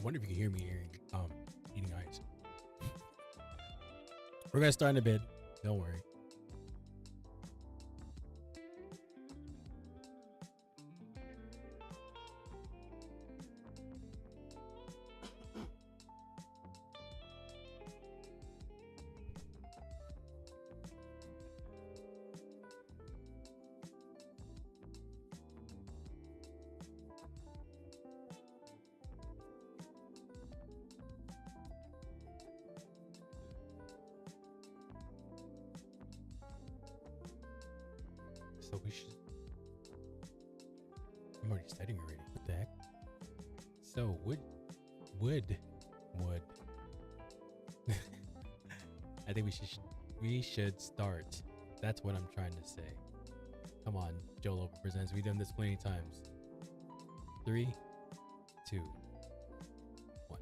wonder if you can hear me eating ice. We're gonna start in a bit. Don't worry. So we should. I'm already studying already. What the heck? So wood. I think we should start. That's what I'm trying to say. Come on, Joe Lobo presents. We've done this plenty times. 3, 2, 1.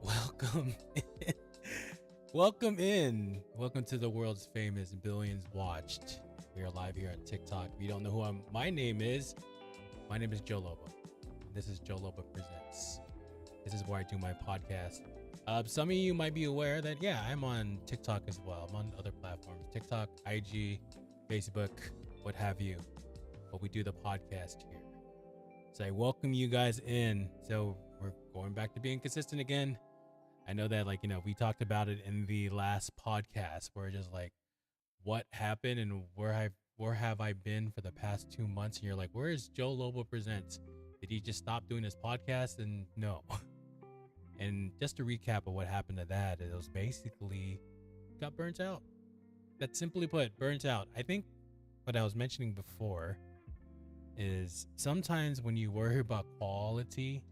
Welcome. Welcome in. Welcome to the world's famous billions watched. We are live here on TikTok. If you don't know who my name is Joe Lobo. This is Joe Lobo Presents. This is where I do my podcast. Some of you might be aware that, yeah, I'm on TikTok as well. I'm on other platforms. TikTok, IG, Facebook, what have you. But we do the podcast here. So I welcome you guys in. So we're going back to being consistent again. I know that, we talked about it in the last podcast where just what happened and where have I been for the past 2 months? And you're like, where is Joe Lobo Presents? Did he just stop doing his podcast? And no. And just to recap of what happened to that, it was basically got burnt out. That's simply put, burnt out. I think what I was mentioning before is sometimes when you worry about quality,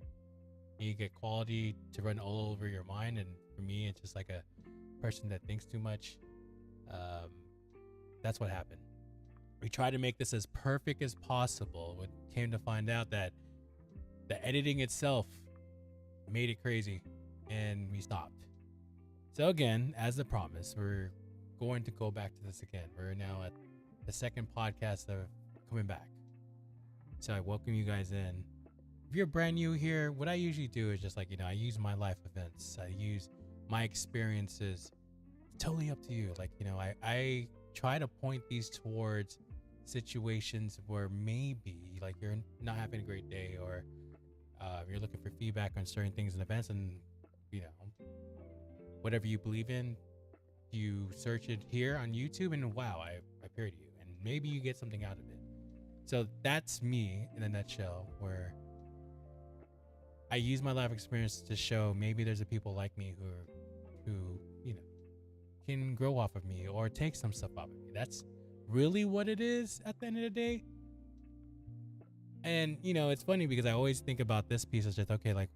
you get quality to run all over your mind. And for me, it's just like a person that thinks too much. That's what happened. We tried to make this as perfect as possible. What came to find out that the editing itself made it crazy and we stopped. So again, as the promise, we're going to go back to this again. We're now at the second podcast of coming back. So I welcome you guys in. If you're brand new here, what I usually do is just I use my life events. I use my experiences. It's totally up to you. I try to point these towards situations where maybe you're not having a great day or you're looking for feedback on certain things and events, and whatever you believe in, you search it here on YouTube and wow, I appear to you and maybe you get something out of it. So that's me in a nutshell, where I use my life experience to show maybe there's a people like me who can grow off of me or take some stuff off of me. That's really what it is at the end of the day. And, it's funny because I always think about this piece as just, okay, am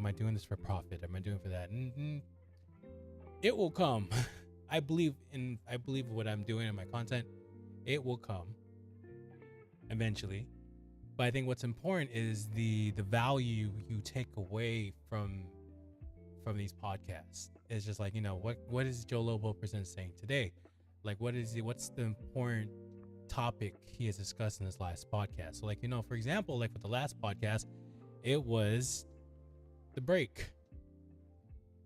I doing this for profit? Am I doing it for that? And it will come. I believe what I'm doing in my content. It will come eventually. But I think what's important is the value you take away from these podcasts. It's just what is Joe Lobo Presents saying today? What's the important topic he has discussed in this last podcast? So for example, with the last podcast, it was the break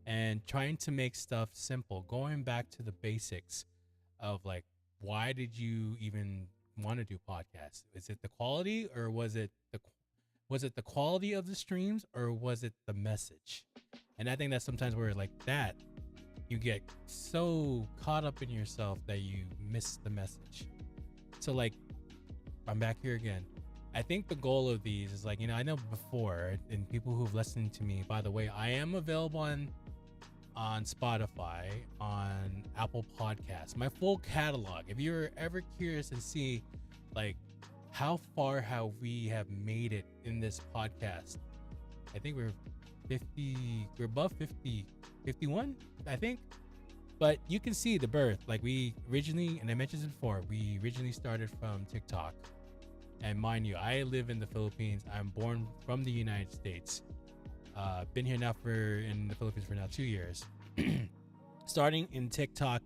and trying to make stuff simple, going back to the basics of why did you even want to do podcasts? Is it the quality, or was it the quality of the streams, or was it the message? And I think that sometimes where that you get so caught up in yourself that you miss the message. So I'm back here again. I think the goal of these is I know before, and people who've listened to me, by the way, I am available on Spotify, on Apple Podcasts, my full catalog. If you're ever curious and see how far we have made it in this podcast, I think we're above 50, 51, I think. But you can see the birth. We originally, and I mentioned this before, we originally started from TikTok. And mind you, I live in the Philippines. I'm born from the United States. Been here now in the Philippines for now 2 years. Starting in TikTok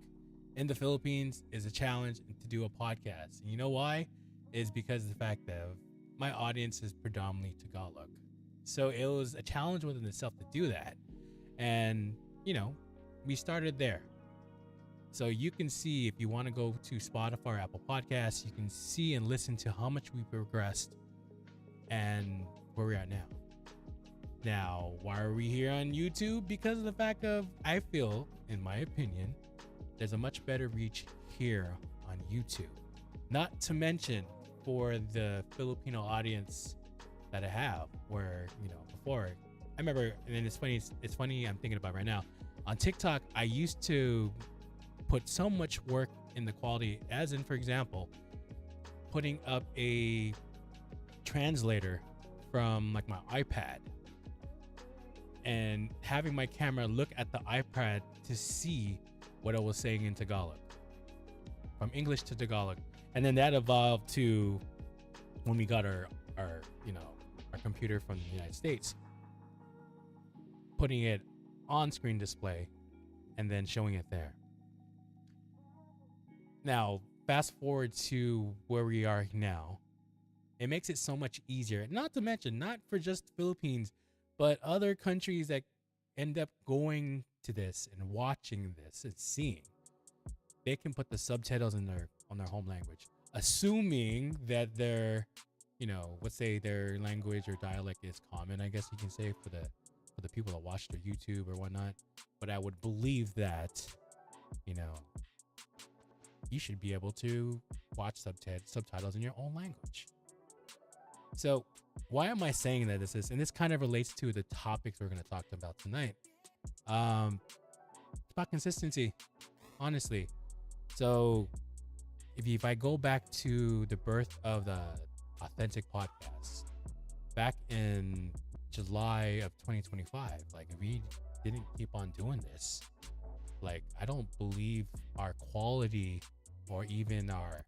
in the Philippines is a challenge to do a podcast. And you know why? Is because of the fact that my audience is predominantly Tagalog. So it was a challenge within itself to do that. And, we started there. So you can see, if you want to go to Spotify or Apple Podcasts, you can see and listen to how much we progressed and where we're at now. Now, why are we here on YouTube? Because of the fact of, I feel, in my opinion, there's a much better reach here on YouTube. Not to mention for the Filipino audience that I have, where, before, I remember, and it's funny, I'm thinking about right now, on TikTok, I used to put so much work in the quality, as in, for example, putting up a translator from like my iPad and having my camera look at the iPad to see what I was saying in Tagalog, from English to Tagalog. And then that evolved to when we got our computer from the United States, putting it on screen display and then showing it there. Now, fast forward to where we are now. It makes it so much easier, not to mention, not for just Philippines, but other countries that end up going to this and watching this and seeing. They can put the subtitles on their home language, assuming that their, let's say their language or dialect is common, I guess you can say, for the people that watch their YouTube or whatnot. But I would believe that, you should be able to watch subtitles in your own language. So why am I saying that and this kind of relates to the topics we're going to talk about tonight. It's about consistency, honestly. So if I go back to the birth of the Authentic Podcast back in July of 2025, like, if we didn't keep on doing this, like, I don't believe our quality or even our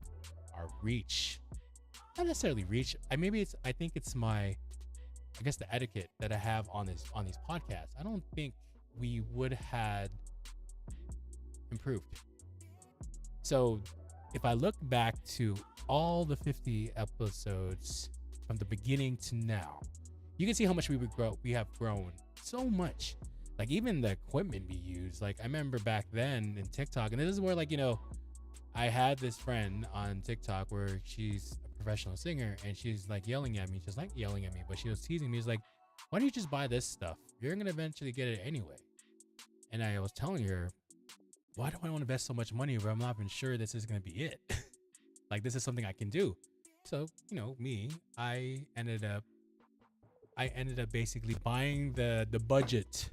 reach, not necessarily reach. I think it's the etiquette that I have on these podcasts. I don't think we would have improved. So if I look back to all the 50 episodes from the beginning to now, you can see how much we have grown so much. Like, even the equipment we use. Like, I remember back then in TikTok, and this is where, like, I had this friend on TikTok where she's a professional singer, and she's like yelling at me, but she was teasing me. She's like, why don't you just buy this stuff? You're going to eventually get it anyway. And I was telling her, why do I want to invest so much money where I'm not even sure this is going to be it? Like, this is something I can do. So, I ended up basically buying the budget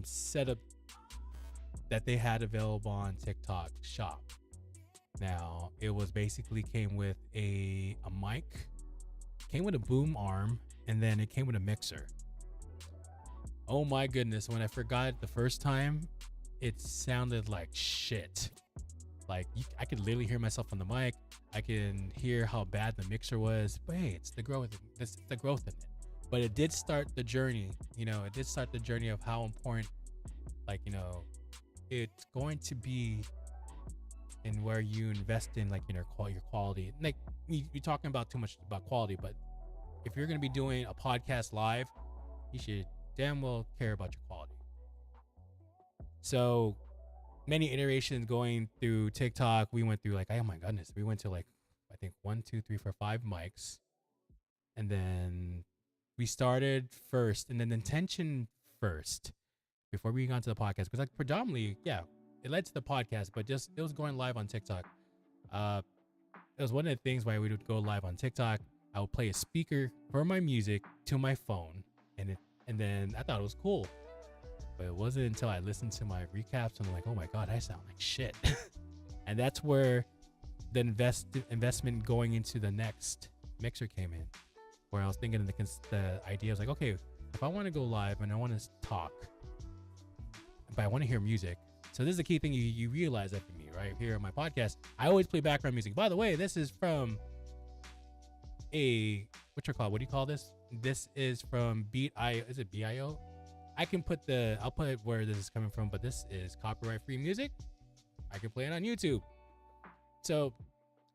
setup that they had available on TikTok Shop. Now, it was basically came with a mic, came with a boom arm, and then it came with a mixer. Oh my goodness, when I forgot it the first time, it sounded like shit. Like, I could literally hear myself on the mic. I can hear how bad the mixer was, but hey, it's the growth in it. But it did start the journey, of how important, like, it's going to be in where you invest in, like, your quality. Like, we're talking about too much about quality, but if you're going to be doing a podcast live, you should damn well care about your quality. So many iterations going through TikTok. We went through, like, oh my goodness, we went to, like, I think 1, 2, 3, 4, 5 mics. And then we started first, and then intention first before we got into the podcast. Because, like, predominantly, yeah, it led to the podcast, but just it was going live on TikTok. It was one of the things why we would go live on TikTok. I would play a speaker for my music to my phone, and then I thought it was cool. But it wasn't until I listened to my recaps and I'm like, oh my god, I sound like shit. And that's where the investment going into the next mixer came in, where I was thinking the idea was like, okay, if I want to go live and I want to talk, but I want to hear music. So this is the key thing you realize that for me, right here on my podcast, I always play background music. By the way, this is from what do you call this? This is from Beat.io. Is it BIO? I'll put it where this is coming from, but this is copyright free music. I can play it on YouTube. So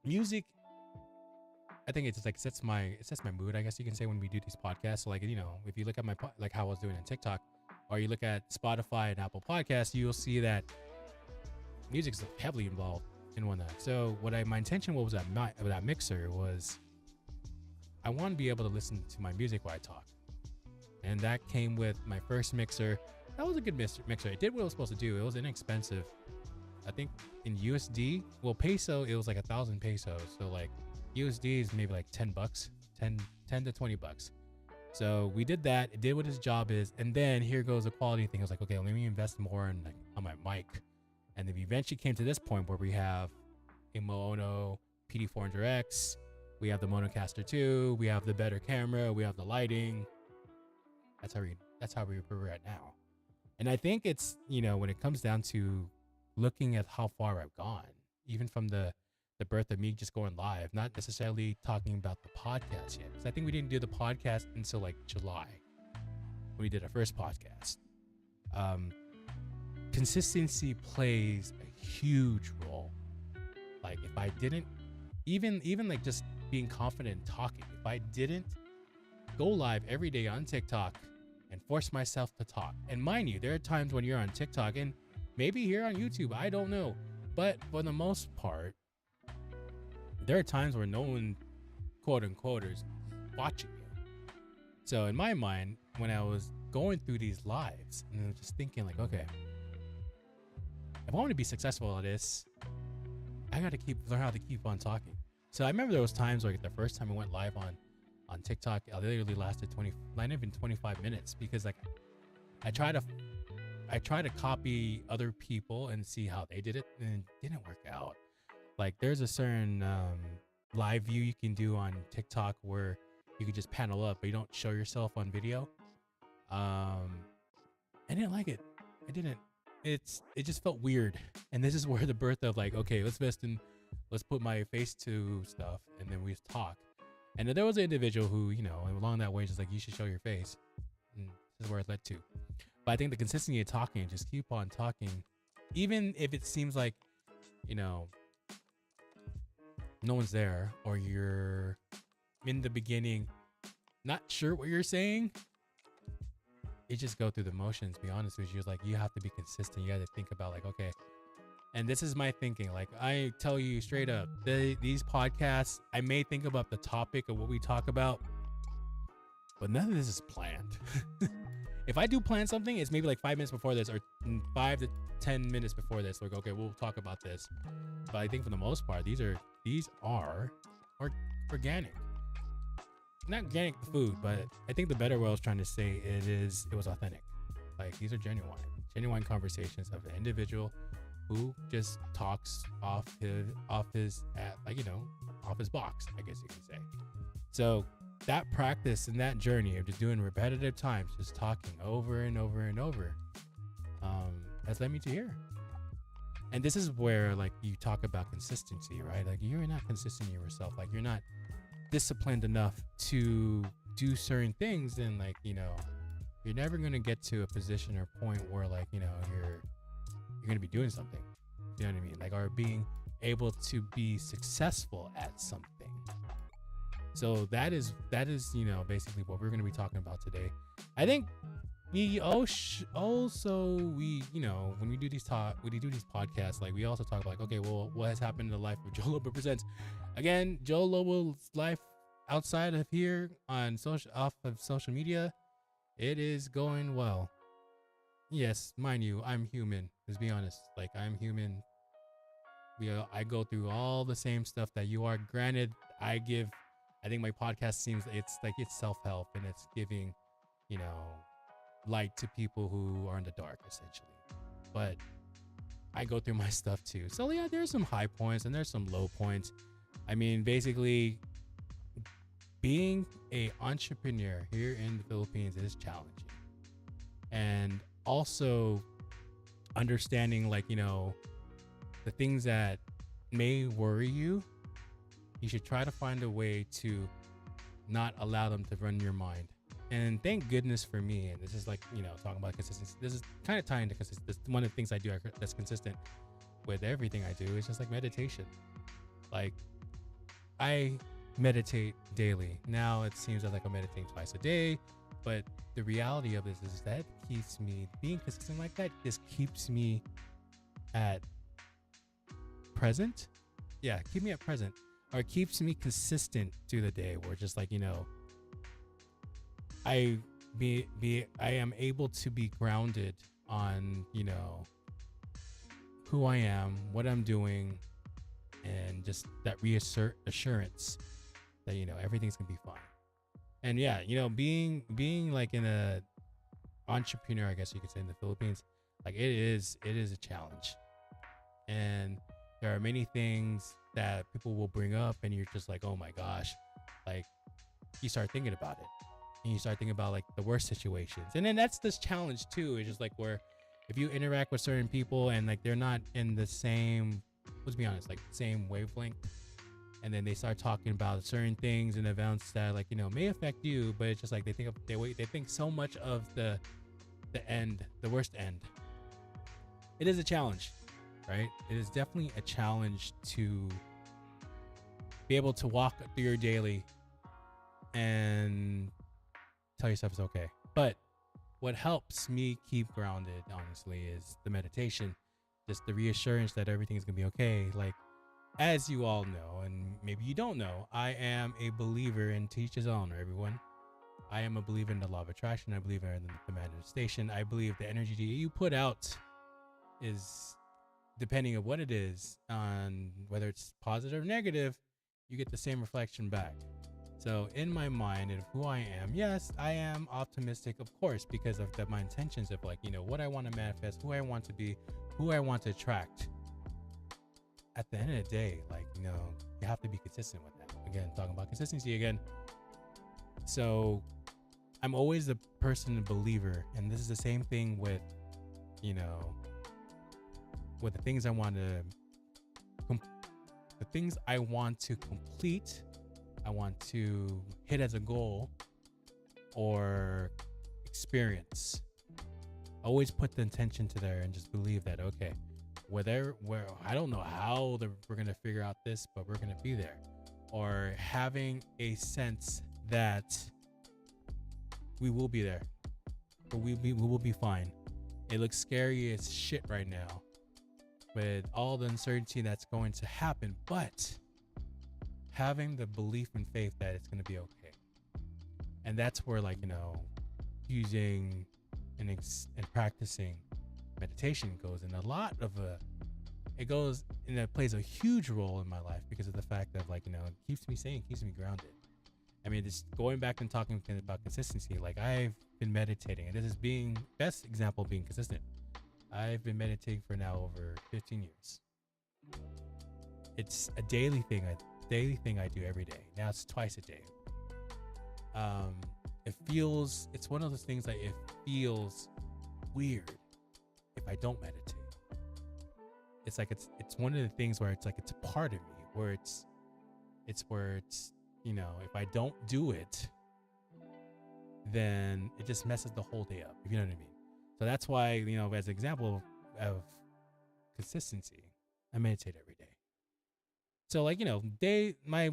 music I think it just like sets my mood, I guess you can say, when we do these podcasts. So like, if you look at my like how I was doing on TikTok, or you look at Spotify and Apple Podcasts, you'll see that music is heavily involved in one of that. So my intention was that mixer was, I want to be able to listen to my music while I talk. And that came with my first mixer. That was a good mixer. It did what it was supposed to do. It was inexpensive. I think in USD, well, peso, it was like 1,000 pesos. So like USD is maybe like $10, 10 to $20. So we did that. It did what his job is. And then here goes the quality thing. I was like, okay, let me invest more on my mic. And then we eventually came to this point where we have a Mono PD400X. We have the Monocaster 2. We have the better camera. We have the lighting. That's how we're at now. And I think it's, when it comes down to looking at how far I've gone, even from the birth of me just going live, not necessarily talking about the podcast yet. Because I think we didn't do the podcast until like July when we did our first podcast. Consistency plays a huge role. Like if I didn't, even like just being confident in talking, if I didn't go live every day on TikTok and force myself to talk. And mind you, there are times when you're on TikTok and maybe here on YouTube, I don't know. But for the most part, there are times where no one, quote unquote, is watching you. So in my mind, when I was going through these lives, and I was just thinking like, okay, if I want to be successful at this, I got to learn how to keep on talking. So I remember there was times like the first time I went live on TikTok, I literally lasted 25 minutes, because like I try to copy other people and see how they did it, and it didn't work out. Like there's a certain live view you can do on TikTok where you can just panel up, but you don't show yourself on video. I didn't like it. I didn't. It just felt weird. And this is where the birth of like, okay, let's put my face to stuff, and then we just talk. And then there was an individual who, along that way, just like, you should show your face. And this is where it led to. But I think the consistency of talking, just keep on talking, even if it seems like, no one's there, or you're in the beginning not sure what you're saying. You just go through the motions, be honest with you. Like, you have to be consistent. You got to think about like, okay, and this is my thinking. Like, I tell you straight up, these podcasts, I may think about the topic of what we talk about, but none of this is planned. If I do plan something, it's maybe like 5 minutes before this, or 5 to 10 minutes before this. Like, okay, we'll talk about this. But I think for the most part, these are organic. Not organic food, but I think the better way I was trying to say it was authentic. Like, these are genuine conversations of an individual who just talks off his box, I guess you can say. So that practice and that journey of just doing repetitive times, just talking over and over and over, has led me to here. And this is where, like, you talk about consistency, right? Like, you're not consistent in yourself. Like, you're not disciplined enough to do certain things, and like, you're never going to get to a position or point where, like, you're going to be doing something, you know what I mean? Like, or being able to be successful at something. So that is basically what we're going to be talking about today. I think we also when we do these podcasts, like, we also talk about, like, okay, well, what has happened in the life of Joe Lobo Presents. Again, Joe Lobo's life outside of here off of social media, it is going well. Yes, mind you, I'm human. Let's be honest. Like, I'm human. I go through all the same stuff that you are. Granted, I think my podcast seems it's self-help, and it's giving, light to people who are in the dark, essentially. But I go through my stuff too. So yeah, there's some high points and there's some low points. I mean, basically, being an entrepreneur here in the Philippines is challenging. And also understanding, like, the things that may worry you, you should try to find a way to not allow them to run your mind. And thank goodness for me, and this is like, talking about consistency, this is kind of tying to consistency. This, one of the things I do that's consistent with everything I do is just like meditation. Like, I meditate daily. Now it seems like I'm meditating twice a day, but the reality of this is that keeps me being consistent like that. Just keeps me at present. Yeah, keep me at present, or keeps me consistent through the day. Where just like I am able to be grounded on who I am, what I'm doing, and just that assurance that everything's gonna be fine. And yeah, being like in a entrepreneur, I guess you could say, in the Philippines, like it is a challenge. And there are many things that people will bring up and you're just like, oh my gosh, like you start thinking about it and you start thinking about like the worst situations. And then that's this challenge too. It's just like where if you interact with certain people and like they're not in the same, let's be honest, like same wavelength, and then they start talking about certain things and events that like may affect you, but it's just like they think so much of the worst end. It is a challenge, right? It is definitely a challenge to be able to walk through your daily and tell yourself it's okay. But what helps me keep grounded, honestly, is the meditation, just the reassurance that everything's gonna be okay. Like, as you all know, and maybe you don't know, I am a believer in to each his own, everyone. I am a believer in the law of attraction. I believe in the manifestation. I believe the energy you put out is, depending on what it is, on whether it's positive or negative, you get the same reflection back. So in my mind and who I am, yes, I am optimistic, of course, because of my intentions of like, what I want to manifest, who I want to be, who I want to attract. At the end of the day, like, you have to be consistent with that. Again, talking about consistency again. So I'm always the person, a believer, and this is the same thing with, with the things I want to, the things I want to complete, I want to hit as a goal or experience. Always put the intention to there and just believe that, okay, where I don't know how we're going to figure out this, but we're going to be there. Or having a sense that we will be there, or we will be fine. It looks scary as shit right now with all the uncertainty that's going to happen, but having the belief and faith that it's going to be okay. And that's where, like, using and practicing meditation goes in a lot of it plays a huge role in my life because of the fact that, like, it keeps me sane, keeps me grounded. I mean, just going back and talking about consistency, like, I've been meditating, and this is best example of being consistent. I've been meditating for now over 15 years. It's a daily thing I do every day. Now it's twice a day. It's one of those things that it feels weird if I don't meditate. It's like it's one of the things where it's like it's a part of me where it's if I don't do it, then it just messes the whole day up, if you know what I mean. So that's why, as an example of consistency, I meditate every day. So, like, my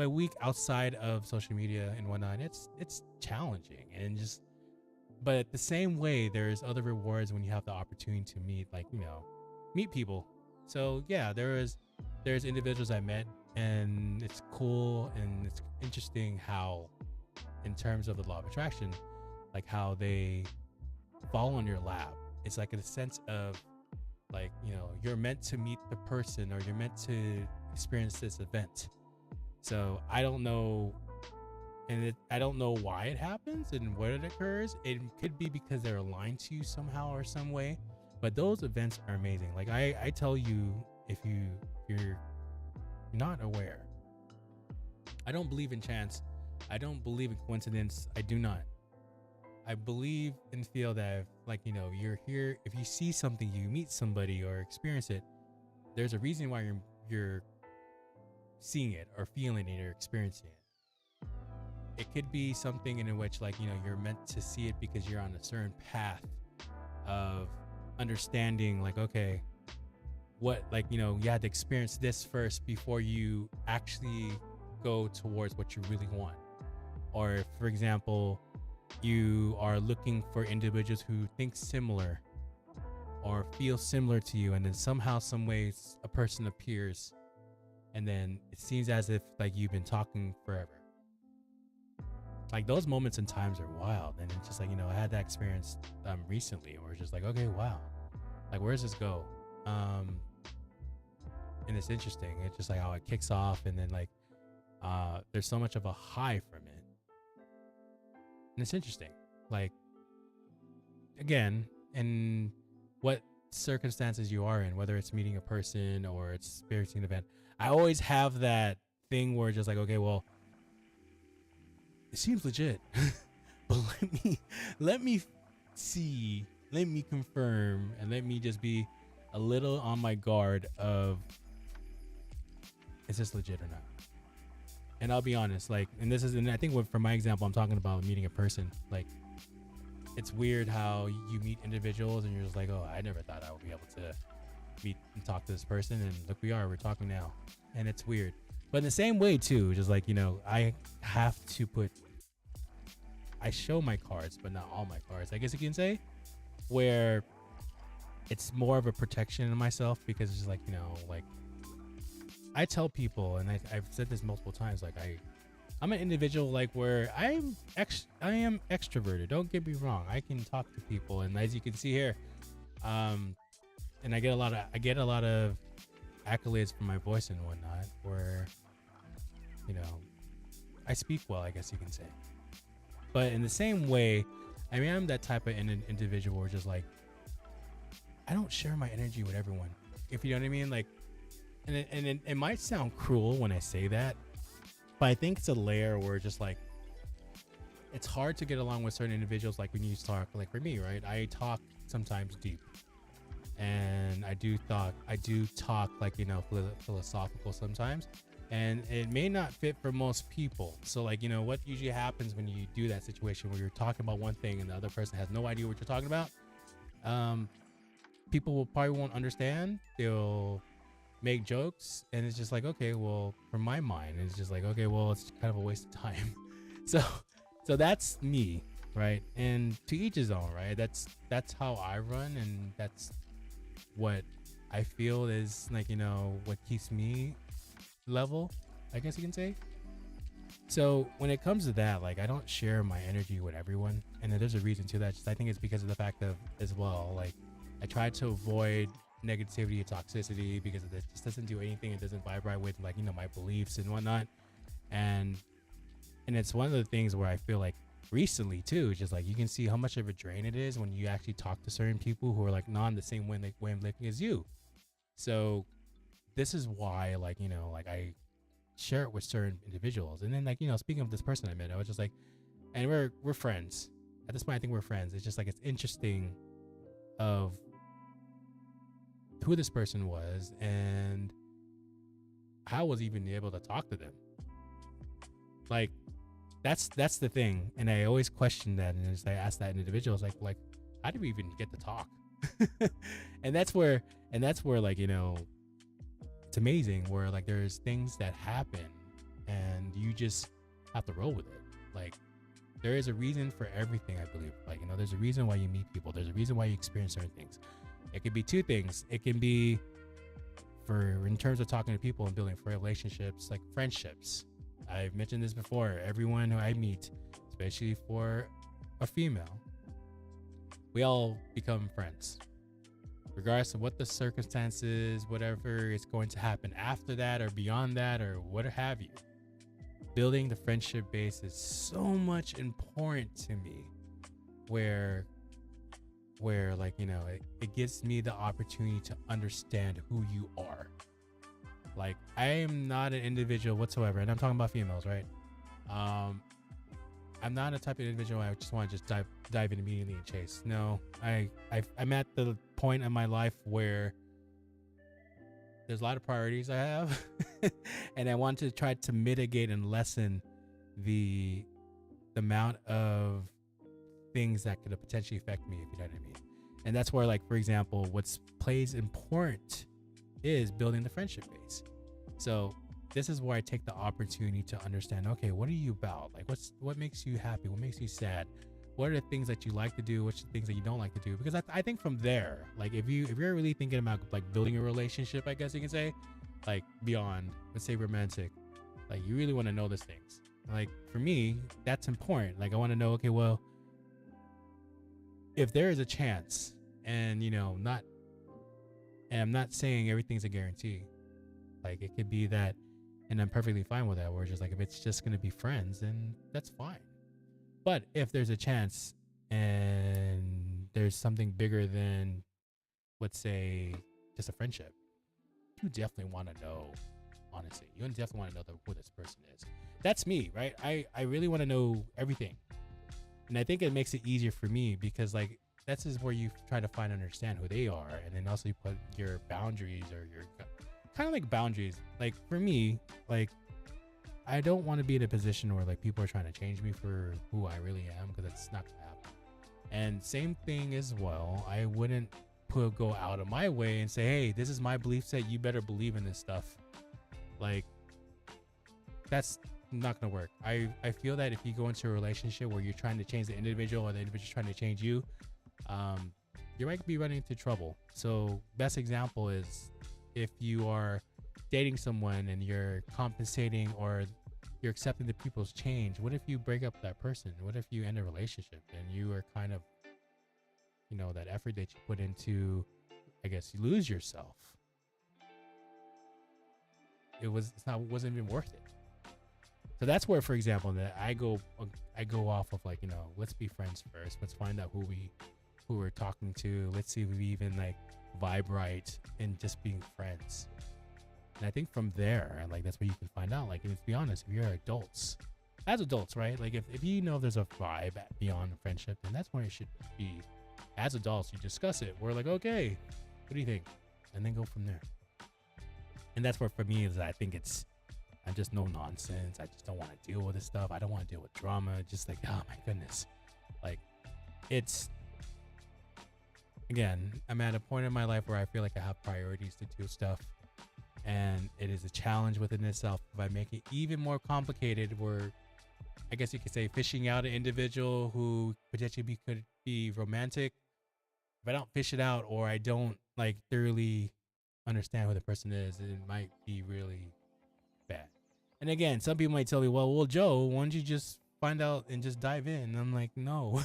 week outside of social media and whatnot, it's challenging, and but at the same way, there's other rewards when you have the opportunity to meet people. So yeah, there's individuals I met, and it's cool and it's interesting how, in terms of the law of attraction, like how they fall on your lap. It's like a sense of like, you're meant to meet the person, or you're meant to experience this event. So I don't know, I don't know why it happens and when it occurs. It could be because they're aligned to you somehow or some way, but those events are amazing. Like I tell you, if you're not aware, I don't believe in chance. I don't believe in coincidence. I do not. I believe and feel that you're here, if you see something, you meet somebody or experience it, there's a reason why you're seeing it or feeling it or experiencing it. It could be something in which you're meant to see it because you're on a certain path of understanding, like, okay, what, you had to experience this first before you actually go towards what you really want. Or if, for example, you are looking for individuals who think similar or feel similar to you, and then somehow, some ways, a person appears, and then it seems as if like you've been talking forever. Like those moments and times are wild, and it's just like, I had that experience recently, where it's just like, okay, wow, like where does this go? And it's interesting. It's just like how it kicks off, and then like there's so much of a high from it, and it's interesting. Like again, in what circumstances you are in, whether it's meeting a person or it's experiencing an event, I always have that thing where it's just like, okay, well, it seems legit, but let me see, let me confirm, and let me just be a little on my guard of, is this legit or not? And I'll be honest, like, and I think for my example, I'm talking about meeting a person. Like, it's weird how you meet individuals and you're just like, oh, I never thought I would be able to meet and talk to this person, and look, we're talking now, and it's weird. But in the same way too, just like, I have to I show my cards, but not all my cards, I guess you can say, where it's more of a protection of myself, because it's just like, like I tell people, and I've said this multiple times, like I'm an individual, like, where I am extroverted. Don't get me wrong. I can talk to people, and as you can see here, and I get a lot of accolades for my voice and whatnot, where, I speak well, I guess you can say. But in the same way, I mean, I'm that type of individual where just like, I don't share my energy with everyone, if you know what I mean. Like, and it might sound cruel when I say that, but I think it's a layer where just like, it's hard to get along with certain individuals. Like when you talk, like for me, right? I talk sometimes deep, and I do talk like, philosophical sometimes, and it may not fit for most people. So like, what usually happens when you do that situation where you're talking about one thing and the other person has no idea what you're talking about, people won't understand. They'll make jokes, and it's just like, okay, well, from my mind, it's just like, okay, well, it's kind of a waste of time. So that's me, right? And to each his own, right? That's how I run, and that's what I feel is like, what keeps me level, I guess you can say. So when it comes to that, like, I don't share my energy with everyone, and there's a reason to that. I think it's because of the fact of, as well, like, I try to avoid negativity and toxicity, because it just doesn't do anything. It doesn't vibrate with, like, my beliefs and whatnot. And it's one of the things where I feel like recently too, just like, you can see how much of a drain it is when you actually talk to certain people who are like not in the same way of living as you. So this is why, like, like, I share it with certain individuals. And then, like, speaking of this person I met, I was just like, and we're friends at this point. I think we're friends. It's just like, it's interesting of who this person was and how I was even able to talk to them. Like, that's the thing. And I always question that, and I ask that in individuals, like, how do we even get to talk? and that's where like, it's amazing where, like, there's things that happen and you just have to roll with it. Like, there is a reason for everything, I believe. Like, there's a reason why you meet people. There's a reason why you experience certain things. It could be two things. It can be in terms of talking to people and building relationships, like friendships. I've mentioned this before. Everyone who I meet, especially for a female, we all become friends, regardless of what the circumstances, whatever is going to happen after that or beyond that or what have you. Building the friendship base is so much important to me, where like, it gives me the opportunity to understand who you are. Like, I am not an individual whatsoever, and I'm talking about females, right? I'm not a type of individual I just want to just dive in immediately and chase. No, I'm at the point in my life where there's a lot of priorities I have, and I want to try to mitigate and lessen the amount of things that could potentially affect me, if you know what I mean. And that's where, like, for example, what's plays important is building the friendship base. So this is where I take the opportunity to understand, okay, what are you about? Like, what makes you happy? What makes you sad? What are the things that you like to do? What's the things that you don't like to do? Because I think from there, like if you're really thinking about like building a relationship, I guess you can say, like beyond, let's say romantic, like you really want to know these things. Like for me, that's important. Like I want to know, okay, well, if there is a chance, and not, and I'm not saying everything's a guarantee. Like it could be that, and I'm perfectly fine with that. We're just like, if it's just gonna be friends, then that's fine. But if there's a chance and there's something bigger than, let's say, just a friendship, you definitely want to know, honestly. You definitely want to know who this person is. That's me, right? I really want to know everything. And I think it makes it easier for me because, like, that's is where you try to find and understand who they are. And then also you put your boundaries or your kind of like boundaries. Like, for me, like, I don't want to be in a position where like people are trying to change me for who I really am, because it's not gonna happen. And same thing as well, I wouldn't go out of my way and say, hey, this is my belief set, you better believe in this stuff. Like, that's not gonna work. I feel that if you go into a relationship where you're trying to change the individual or the individual's trying to change you, you might be running into trouble. So best example is if you are dating someone and you're compensating or you're accepting the people's change. What if you break up with that person? What if you end a relationship and you are kind of, that effort that you put into, I guess, you lose yourself? Wasn't even worth it. So that's where, for example, that I go off of like, let's be friends first. Let's find out who we're talking to. Let's see if we even like vibe right in just being friends. And I think from there, like, that's where you can find out. Like, and let's be honest, if you're as adults, right? Like, if there's a vibe beyond friendship, then that's where it should be. As adults, you discuss it. We're like, okay, what do you think? And then go from there. And that's where, for me, is I think I'm just no nonsense. I just don't want to deal with this stuff. I don't want to deal with drama. Just like, oh my goodness. Like, again, I'm at a point in my life where I feel like I have priorities to do stuff. And it is a challenge within itself. If I make it even more complicated, where I guess you could say fishing out an individual who potentially could be romantic, if I don't fish it out or I don't like thoroughly understand who the person is, it might be really bad. And again, some people might tell me, well, Joe, why don't you just find out and just dive in? And I'm like, no.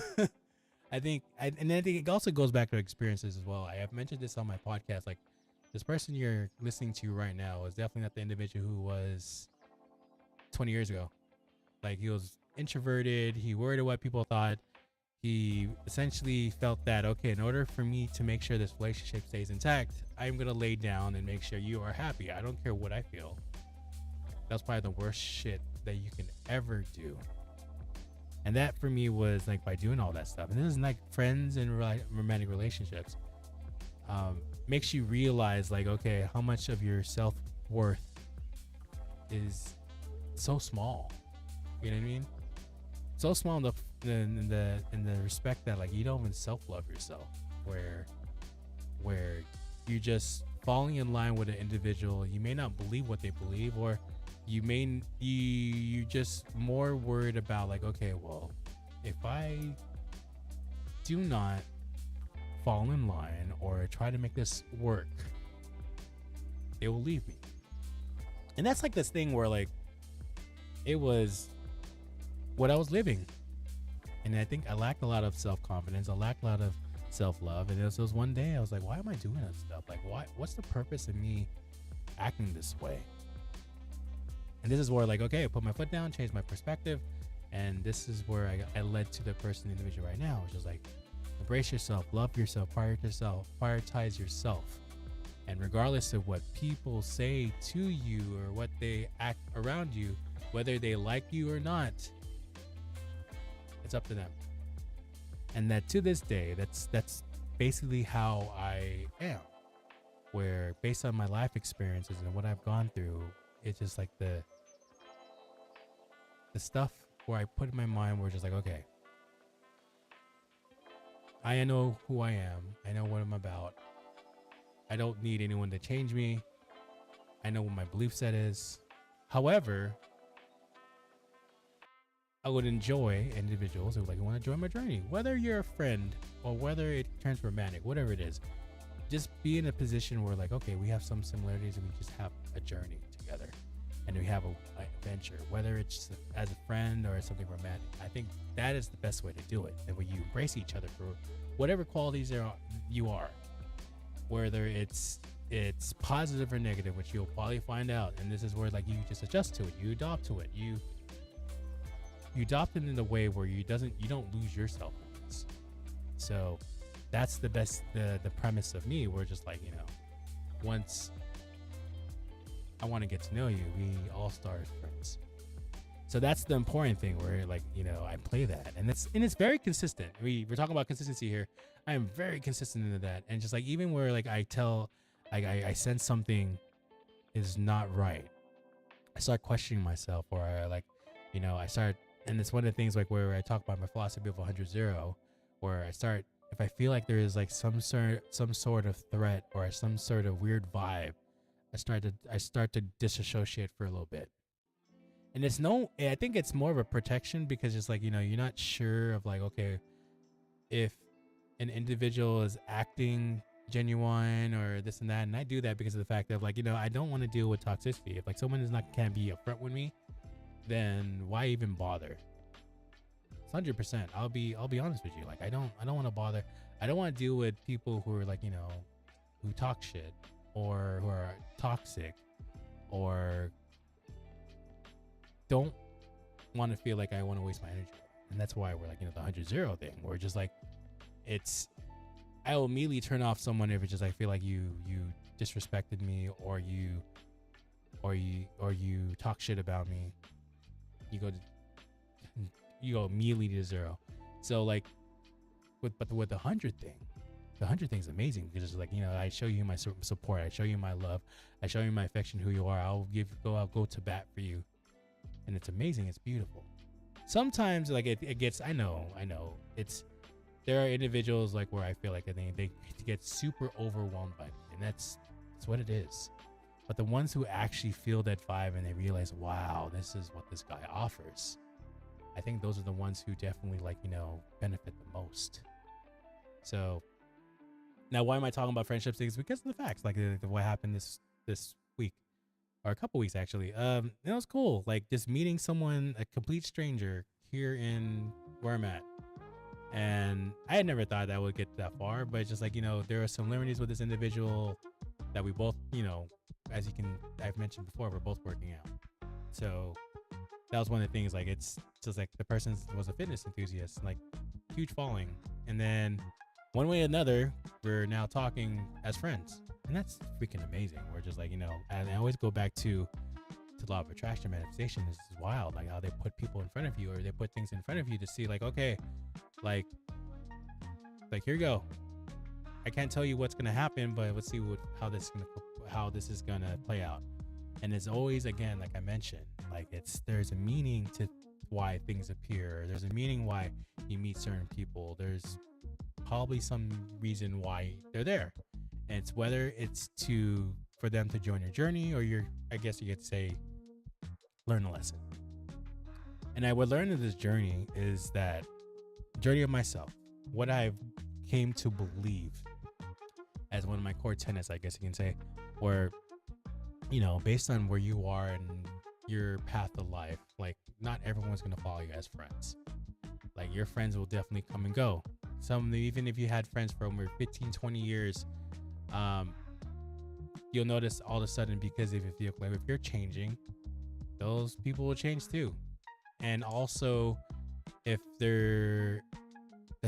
I think it also goes back to experiences as well. I have mentioned this on my podcast, like, this person you're listening to right now is definitely not the individual who was 20 years ago. Like, he was introverted. He worried about what people thought. He essentially felt that, okay, in order for me to make sure this relationship stays intact, I'm going to lay down and make sure you are happy. I don't care what I feel. That's probably the worst shit that you can ever do. And that for me was like by doing all that stuff. And this is like friends and romantic relationships. Makes you realize, like, okay, how much of your self-worth is so small. You know what I mean? So small in the respect that, like, you don't even self-love yourself, where you just falling in line with an individual. You may not believe what they believe, or you just more worried about, like, okay, well, if I do not fall in line or try to make this work, they will leave me. And that's like this thing where, like, it was what I was living. And I think I lacked a lot of self-confidence. I lacked a lot of self-love. And it was one day I was like, why am I doing this stuff? Like, what's the purpose of me acting this way? And this is where, like, okay, I put my foot down, changed my perspective. And this is where I led to the person, individual right now, which is like, embrace yourself, love yourself, prioritize yourself. And regardless of what people say to you or what they act around you, whether they like you or not, it's up to them. And that to this day, that's basically how I am, where based on my life experiences and what I've gone through, it's just like the stuff where I put in my mind where it's just like, okay, I know who I am. I know what I'm about. I don't need anyone to change me. I know what my belief set is. However, I would enjoy individuals who want to join my journey, whether you're a friend or whether it turns romantic, whatever it is. Just be in a position where okay, we have some similarities and we just have a journey together, and we have a adventure, whether it's as a friend or something romantic. I think that is the best way to do it, and when you embrace each other for whatever qualities you are, whether it's positive or negative, which you'll probably find out. And this is where you just adjust to it, you adopt to it, you adopt it in a way where you don't lose yourself in this. So that's the premise of me. We're just once I want to get to know you, we all start as friends. So that's the important thing where I play that, and it's very consistent. We're talking about consistency here. I am very consistent into that, and just even where I tell I sense something is not right, I start questioning myself, or I start. And it's one of the things where I talk about my philosophy of 100-0, where I start, if I feel like there is some sort of threat or some sort of weird vibe, I start to disassociate for a little bit. And I think it's more of a protection, because it's you're not sure of okay, if an individual is acting genuine or this and that. And I do that because of the fact of I don't want to deal with toxicity. If someone can't be upfront with me, then why even bother? It's 100%. I'll be honest with you. I don't want to bother. I don't want to deal with people who are who talk shit, or who are toxic, or don't want to feel I want to waste my energy. And that's why we're the 100-0 thing. We're just I will immediately turn off someone if it's just I feel you disrespected me, or you talk shit about me. You go immediately to 0. So with the 100 thing, the 100 thing is amazing, because it's I show you my support, I show you my love, I show you my affection, who you are. I'll go to bat for you, and it's amazing. It's beautiful. Sometimes it gets. I know. There are individuals where I feel they get super overwhelmed by me, and that's what it is. But the ones who actually feel that vibe and they realize, wow, this is what this guy offers, I think those are the ones who definitely benefit the most. So now, why am I talking about friendships? It's because of the facts, what happened this week, or a couple weeks actually. It was cool, just meeting someone, a complete stranger, here in where I'm at. And I had never thought that would get that far, but it's just there are similarities with this individual that we both, as I've mentioned before, we're both working out. So that was one of the things. It's just the person was a fitness enthusiast, huge following. And then one way or another, we're now talking as friends, and that's freaking amazing. We're just and I always go back to law of attraction, manifestation. This is wild, how they put people in front of you, or they put things in front of you to see okay, here you go. I can't tell you what's gonna happen, but let's see how this is gonna play out. And it's always, again, I mentioned, there's a meaning to why things appear. There's a meaning why you meet certain people. There's probably some reason why they're there, and it's whether it's for them to join your journey, or I guess you could say, learn a lesson. And I would learn in this journey is that journey of myself, what I've came to believe as one of my core tenets, I guess you can say, where based on where you are and your path of life, not everyone's gonna follow you as friends. Your friends will definitely come and go. Some, even if you had friends for over 15-20 years, you'll notice all of a sudden, because if you're changing, those people will change too. And also, if the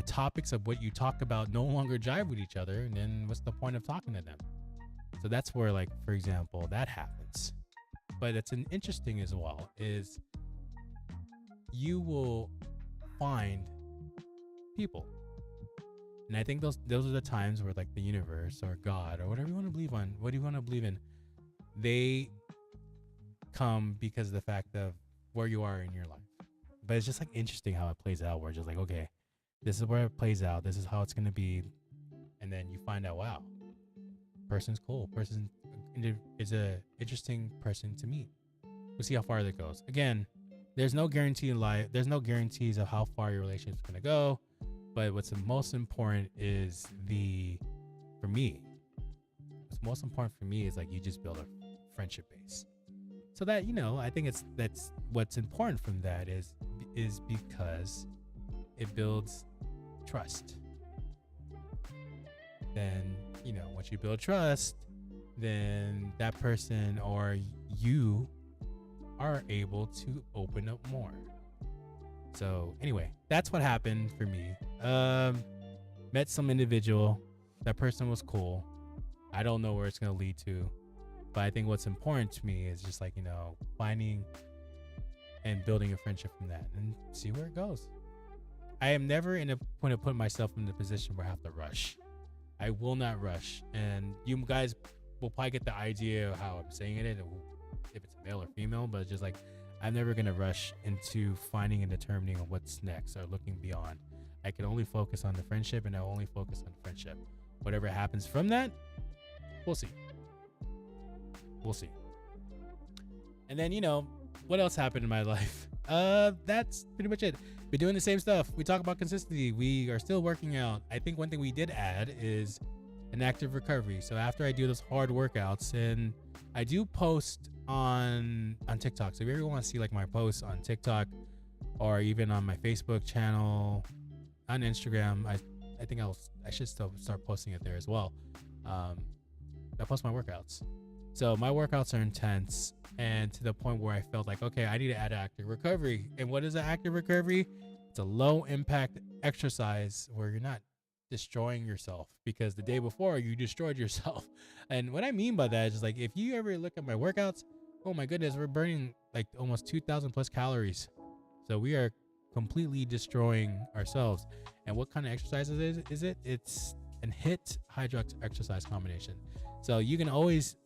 topics of what you talk about no longer jive with each other, then what's the point of talking to them? So that's where, for example, that happens. But it's an interesting as well, is you will find people. And I think those are the times where the universe or God or whatever you want to believe on, what do you want to believe in, they come because of the fact of where you are in your life. But it's just interesting how it plays out, where it's just okay, this is where it plays out, this is how it's going to be. And then you find out, wow, person's cool, person is a interesting person to meet. We'll see how far that goes. Again, there's no guarantee in life. There's no guarantees of how far your relationship's gonna go. But what's the most important is for me, what's most important for me is like you just build a friendship base. So that, I think that's what's important from that is because it builds trust. Then, once you build trust, then that person or you are able to open up more. So anyway, that's what happened for me. Met some individual. That person was cool. I don't know where it's going to lead to, but I think what's important to me is just like, finding and building a friendship from that and see where it goes. I am never in a point of putting myself in the position where I have to rush. I will not rush. And you guys will probably get the idea of how I'm saying it, if it's male or female, but just like, I'm never going to rush into finding and determining on what's next or looking beyond. I can only focus on the friendship, and I'll only focus on friendship. Whatever happens from that, we'll see. And then, what else happened in my life? That's pretty much it. Been doing the same stuff. We talk about consistency. We are still working out. I think one thing we did add is an active recovery. So after I do those hard workouts, and I do post on TikTok. So if you ever want to see like my posts on TikTok or even on my Facebook channel, on Instagram, I think I should still start posting it there as well. I post my workouts. So my workouts are intense, and to the point where I felt like, okay, I need to add active recovery. And what is an active recovery? It's a low impact exercise where you're not destroying yourself, because the day before you destroyed yourself. And what I mean by that is just like, if you ever look at my workouts, oh my goodness, we're burning like almost 2,000 plus calories. So we are completely destroying ourselves. And what kind of exercises is it? It's an HIIT Hydrox exercise combination. So you can always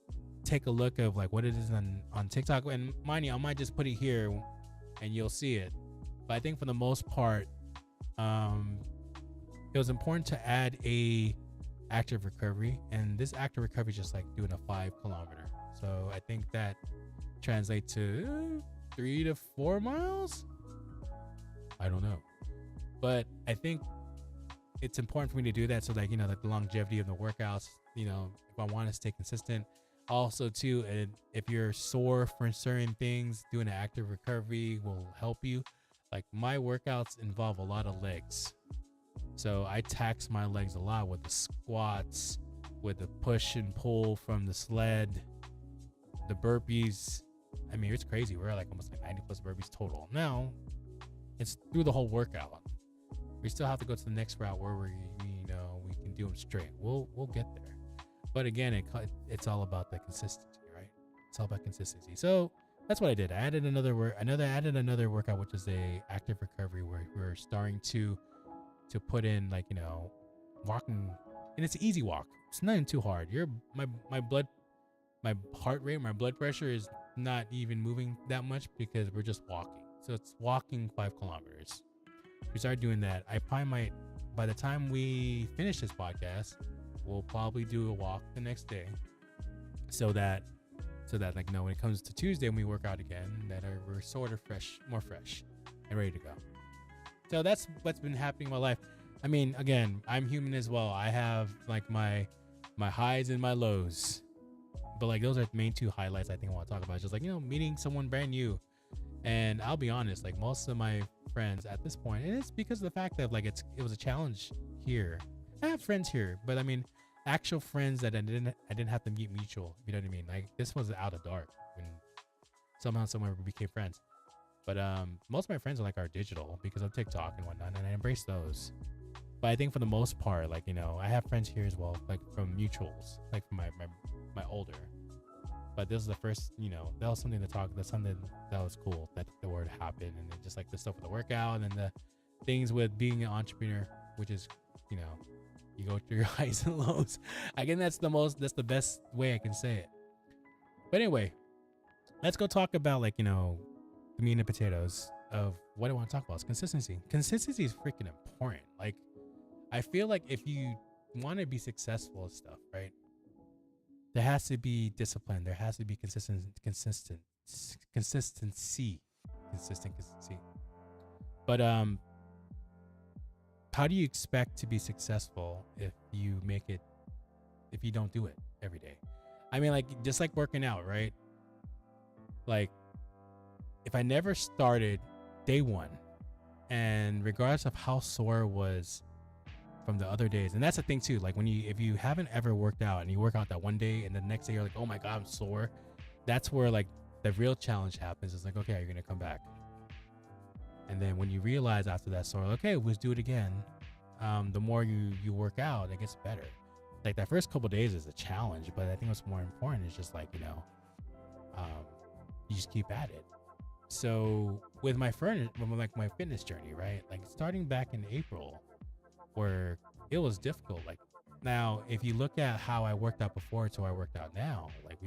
take a look of like what it is on TikTok. And mind you, I might just put it here and you'll see it. But I think for the most part, it was important to add a active recovery, and this active recovery is just like doing a 5 kilometer. So I think that translates to 3 to 4 miles. I don't know, but I think it's important for me to do that so that, like the longevity of the workouts, if I want to stay consistent. Also too, if you're sore for certain things, doing an active recovery will help you. Like my workouts involve a lot of legs. So I tax my legs a lot with the squats, with the push and pull from the sled, the burpees. I mean, it's crazy. We're at like almost like 90 plus burpees total. Now, it's through the whole workout. We still have to go to the next route where we can do them straight. We'll get there. But again, it's all about the consistency, right? It's all about consistency. So that's what I did. I added another workout, which is a active recovery where we're starting to put in like, walking, and it's an easy walk. It's not even too hard. My heart rate, my blood pressure is not even moving that much because we're just walking. So it's walking 5 kilometers. We started doing that. I probably might, by the time we finish this podcast, we'll probably do a walk the next day, so that like, when it comes to Tuesday when we work out again, that we're sort of more fresh and ready to go. So that's what's been happening in my life. I mean, again, I'm human as well. I have like my highs and my lows, but like those are the main 2 highlights I think I want to talk about. Just like, meeting someone brand new. And I'll be honest, like most of my friends at this point, and it's because of the fact that like it was a challenge here. I have friends here, but I mean, actual friends that I didn't have to meet mutual. You know what I mean? Like this was out of dark when somehow somewhere we became friends. But most of my friends are digital because of TikTok and whatnot, and I embrace those. But I think for the most part, like, I have friends here as well, like from mutuals, like from my older. But this is the first, that was something to talk. That's something that was cool that the word happened, and then just like the stuff with the workout and the things with being an entrepreneur, which is, you go through your highs and lows. Again, that's the best way I can say it. But anyway, let's go talk about like, the meat and potatoes of what I want to talk about is consistency. Consistency is freaking important. Like, I feel like if you want to be successful and stuff, right, there has to be discipline. There has to be consistency consistency. But how do you expect to be successful if you don't do it every day? I mean, like, just like working out, right? Like, if I never started day one, and regardless of how sore it was from the other days, and that's the thing too, like if you haven't ever worked out and you work out that one day and the next day you're like, oh my God, I'm sore. That's where like the real challenge happens. It's like, okay, you're gonna come back. And then when you realize after that sore, okay, let's do it again. The more you work out, it gets better. Like that first couple days is a challenge, but I think what's more important is just like, you just keep at it. So with my fitness journey, right? Like starting back in April, where it was difficult. Like now, if you look at how I worked out before to how I worked out now, like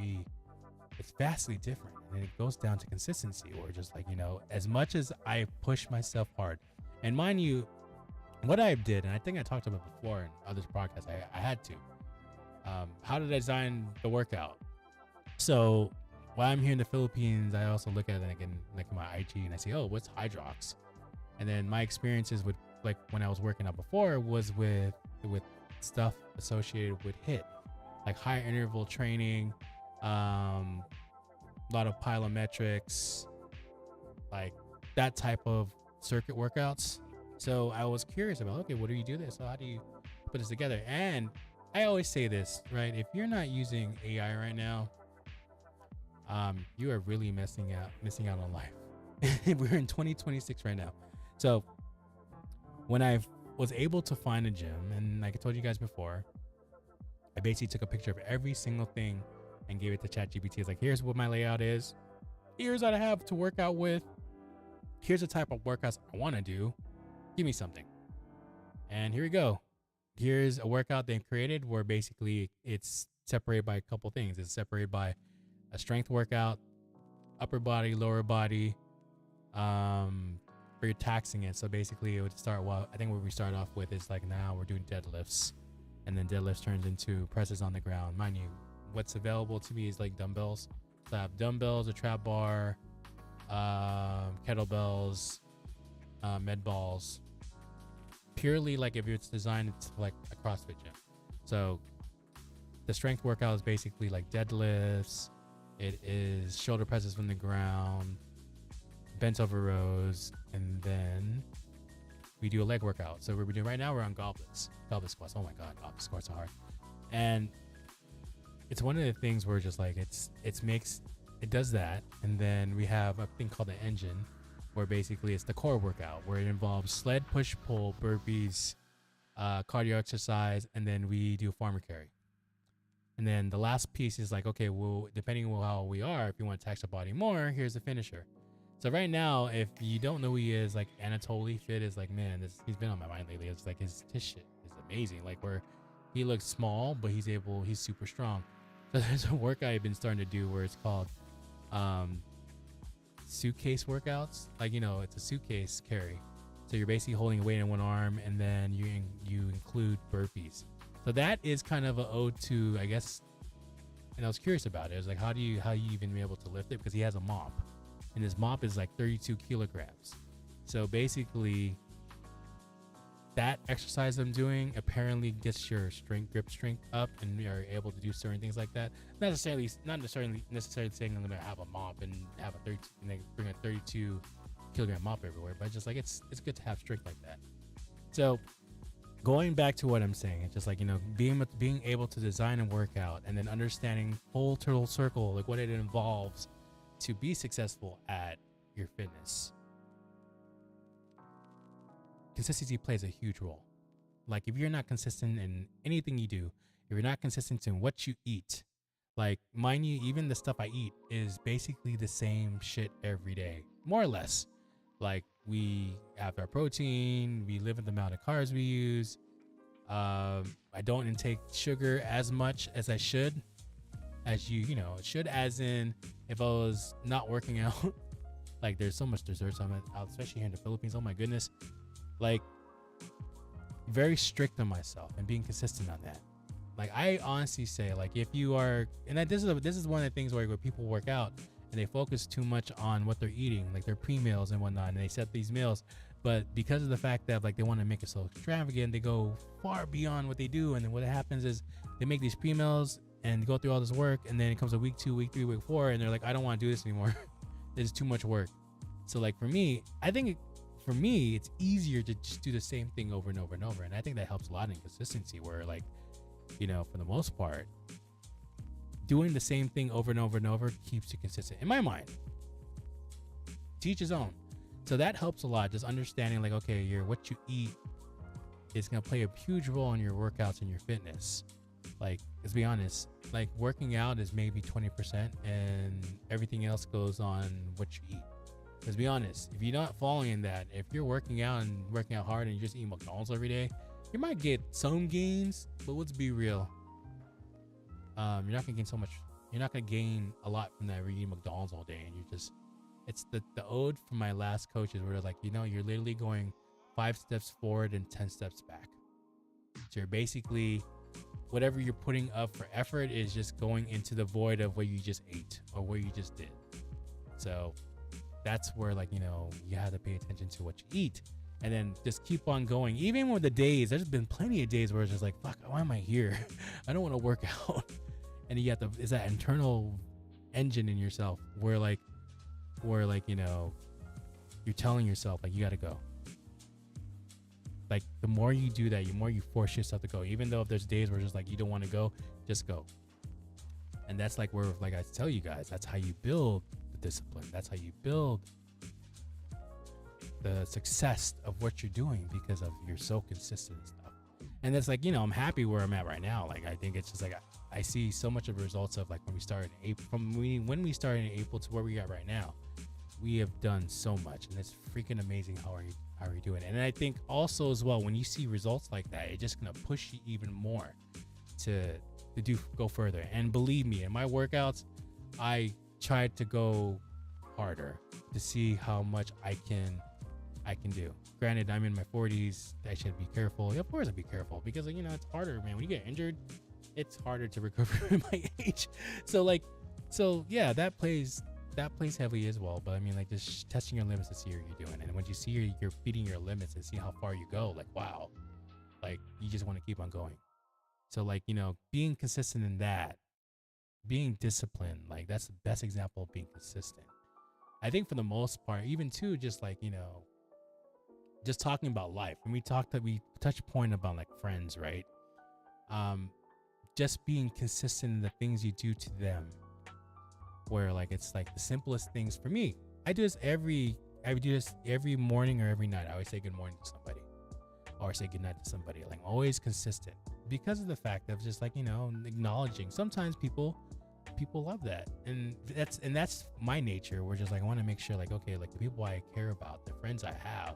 it's vastly different. And it goes down to consistency, or just like, as much as I push myself hard, and mind you, what I did, and I think I talked about it before in other podcasts, I had to, how to design the workout. So while I'm here in the Philippines, I also look at it again, like my IG, and I say, oh, what's Hydrox? And then my experiences with, like, when I was working out before was with stuff associated with HIIT, like high interval training, a lot of plyometrics, like that type of circuit workouts. So I was curious about, okay, what do you do this? So how do you put this together? And I always say this, right? If you're not using AI right now, you are really missing out on life. We're in 2026 right now. So when I was able to find a gym, and like I told you guys before, I basically took a picture of every single thing and gave it to ChatGPT. It's like, here's what my layout is. Here's what I have to work out with. Here's the type of workouts I want to do. Give me something. And here we go. Here's a workout they've created where basically it's separated by a couple things. It's separated by a strength workout, upper body, lower body, for your taxing it. So basically it would start, I think what we start off with is like, now we're doing deadlifts, and then deadlifts turns into presses on the ground. Mind you, what's available to me is like dumbbells. So I have dumbbells, a trap bar, kettlebells, med balls, purely like if it's designed to like a CrossFit gym. So the strength workout is basically like deadlifts. It is shoulder presses from the ground, bent over rows, and then we do a leg workout. So what we're doing right now, we're on goblet squats. Oh my God, goblet squats are hard. And it's one of the things where just like it does that. And then we have a thing called the engine, where basically it's the core workout, where it involves sled, push, pull, burpees, cardio exercise, and then we do farmer carry. And then the last piece is like, okay, well, depending on how we are, if you want to tax the body more, here's the finisher. So right now, if you don't know who he is, like Anatoly Fit is like, man, he's been on my mind lately. It's like his shit is amazing. Like where he looks small, but he's super strong. So there's a workout I've been starting to do where it's called suitcase workouts. Like, it's a suitcase carry. So you're basically holding a weight in one arm, and then you include burpees. So that is kind of an ode to, I guess, and I was curious about it. It was like, how you even be able to lift it? Because he has a mop, and his mop is like 32 kilograms. So basically, that exercise I'm doing apparently gets your grip strength up, and you're able to do certain things like that. Not necessarily saying I'm gonna have a mop and have bring a 32 kilogram mop everywhere, but just like it's good to have strength like that. So going back to what I'm saying, it's just like, being able to design and work out, and then understanding full total circle, like what it involves to be successful at your fitness. Consistency plays a huge role. Like if you're not consistent in anything you do, if you're not consistent in what you eat, like mind you, even the stuff I eat is basically the same shit every day, more or less. Like we have our protein, we limit the amount of carbs we use. I don't intake sugar as much as I should, as should, as in if I was not working out. Like there's so much desserts on it, especially here in the Philippines. Oh my goodness. Like very strict on myself and being consistent on that. Like I honestly say, like if you are, and this is one of the things where people work out and they focus too much on what they're eating, like their pre-meals and whatnot, and they set these meals. But because of the fact that like they want to make it so extravagant, they go far beyond what they do. And then what happens is they make these pre-meals and go through all this work, and then it comes to week 2, week 3, week 4, and they're like, I don't want to do this anymore. It's too much work. So like for me, I think for me, it's easier to just do the same thing over and over and over. And I think that helps a lot in consistency, where like, you know, for the most part, doing the same thing over and over and over keeps you consistent. In my mind, to each his own. So that helps a lot. Just understanding like, okay, what you eat is going to play a huge role in your workouts and your fitness. Like, let's be honest, like working out is maybe 20% and everything else goes on what you eat. Let's be honest, if you're not following that, if you're working out hard and you just eat McDonald's every day, you might get some gains, but let's be real. You're not gonna gain so much. You're not gonna gain a lot from that if you eat McDonald's all day, and it's the ode from my last coaches where they're like, you know, you're literally going 5 steps forward and 10 steps back. So you're basically, whatever you're putting up for effort is just going into the void of what you just ate or what you just did. So that's where, like, you know, you have to pay attention to what you eat and then just keep on going. Even with the days, there's been plenty of days where it's just like, fuck, why am I here? I don't want to work out. And you have to, is that internal engine in yourself where you know, you're telling yourself like, you got to go. Like the more you do that, the more you force yourself to go, even though if there's days where it's just like, you don't want to go, just go. And that's like where, like I tell you guys, that's how you build discipline. That's how you build the success of what you're doing, because of you're so consistent and stuff. And it's like, you know, I'm happy where I'm at right now. Like I think it's just like I see so much of the results of like when we started in April, when we started in April to where we are right now. We have done so much, and it's freaking amazing how are you doing. And I think also as well, when you see results like that, it's just gonna push you even more to go further. And believe me, in my workouts, I tried to go harder to see how much I can do. Granted, I'm in my 40s. I should be careful. Of course, I'd be careful because, you know, it's harder, man. When you get injured, it's harder to recover at my age. So yeah, that plays heavily as well. But I mean, like just testing your limits to see what you're doing. And when you see you're beating your limits and see how far you go, like, wow, like you just want to keep on going. So like, you know, being consistent in that, being disciplined, like that's the best example of being consistent. I think for the most part, even too, just like, you know, just talking about life. When we touched point about like friends, right? Just being consistent in the things you do to them, where like it's like the simplest things for me. I do this every morning or every night. I always say good morning to somebody or say good night to somebody. Like always consistent because of the fact of just like, you know, acknowledging. Sometimes people love that, and that's my nature. We're just like, I want to make sure like, okay, like the people I care about, the friends I have,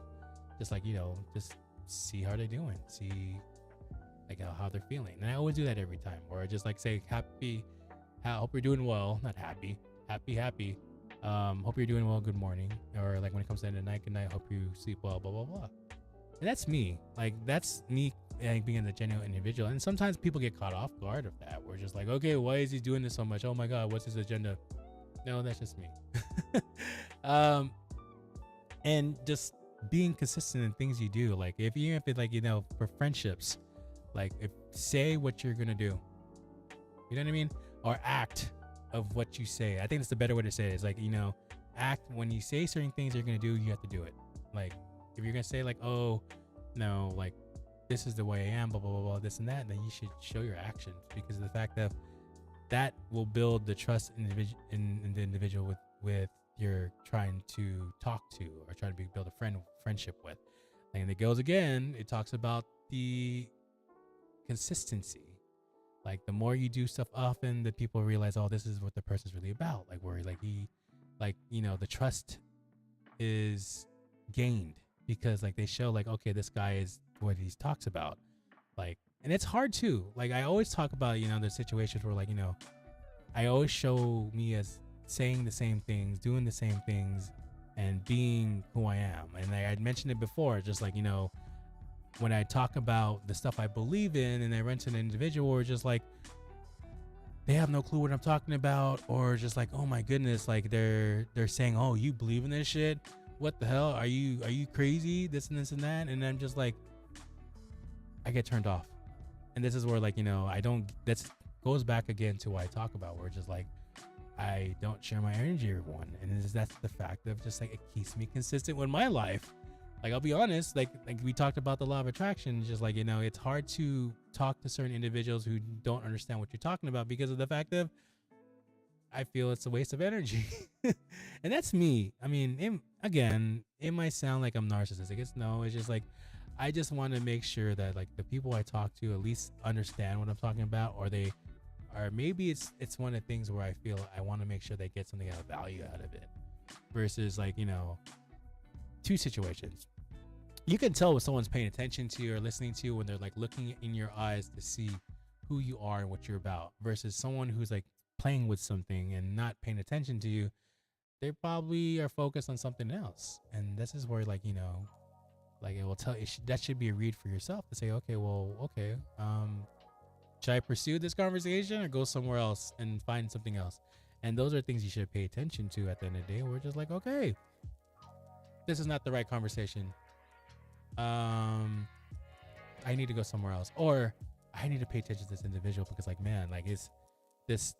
just like, you know, just see how they're doing, see like how they're feeling. And I always do that every time, or I just like say hope you're doing well, not happy. Hope you're doing well, good morning. Or like when it comes to the end of the night, good night, hope you sleep well, blah, blah, blah. And that's me. Like that's me being a genuine individual. And sometimes people get caught off guard of that. We're just like, okay, why is he doing this so much? Oh my God, what's his agenda? No, that's just me. And just being consistent in things you do. Like even if it's like, you know, for friendships, like say what you're going to do. You know what I mean? Or act of what you say. I think that's the better way to say it. It's like, you know, act when you say certain things you're going to do, you have to do it. Like if you're going to say like, oh, no, like this is the way I am, blah, blah, blah, blah, this and that, then you should show your actions, because of the fact that will build the trust in the individual with you're trying to talk to or trying to build a friendship with. And it goes again, it talks about the consistency. Like the more you do stuff often, the people realize, oh, this is what the person's really about. Like where you know, the trust is gained because like they show like, okay, this guy is what he talks about. Like, and it's hard too. Like I always talk about, you know, the situations where like, you know, I always show me as saying the same things, doing the same things, and being who I am. And I had mentioned it before, just like, you know, when I talk about the stuff I believe in and I run to an individual, or just like, they have no clue what I'm talking about, or just like, oh my goodness, like they're saying, oh, you believe in this shit? What the hell? Are you crazy? This and this and that. And I'm just like, I get turned off. And this is where, like, I don't, that's goes back again to what I talk about, where just like, I don't share my energy with everyone. And that's the fact of just like, it keeps me consistent with my life. Like, I'll be honest, like we talked about the law of attraction, just like, it's hard to talk to certain individuals who don't understand what you're talking about because of the fact of, I feel it's a waste of energy. And that's me. I mean, it might sound like I'm narcissistic. It's just like, I just want to make sure that like the people I talk to at least understand what I'm talking about, or maybe it's one of the things where I feel I want to make sure they get something of value out of it, versus like, two situations. You can tell when someone's paying attention to you or listening to you when they're like looking in your eyes to see who you are and what you're about, versus someone who's like playing with something and not paying attention to you. They probably are focused on something else. And this is where, like, like, it will tell you, that should be a read for yourself to say, okay, should I pursue this conversation or go somewhere else and find something else? And those are things you should pay attention to at the end of the day. We're just like, okay, this is not the right conversation. I need to go somewhere else, or I need to pay attention to this individual because, like, man, like, is this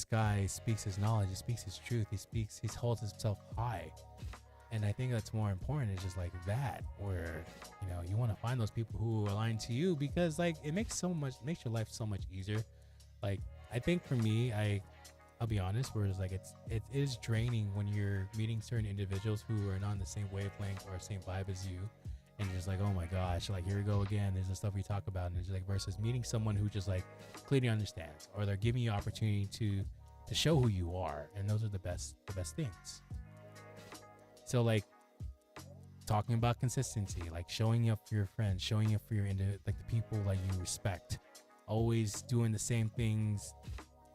guy speaks his knowledge, he speaks his truth, he holds himself high. And I think that's more important. It's just like that, where, you want to find those people who align to you, because like it makes your life so much easier. Like, I think for me, I'll be honest, where it's like, it is draining when you're meeting certain individuals who are not on the same wavelength or same vibe as you. And you're just like, oh my gosh, like, here we go again. There's the stuff we talk about. And it's like, versus meeting someone who just like clearly understands, or they're giving you opportunity to show who you are. And those are the best things. So like, talking about consistency, like showing up for your friends, showing up for like the people like you respect, always doing the same things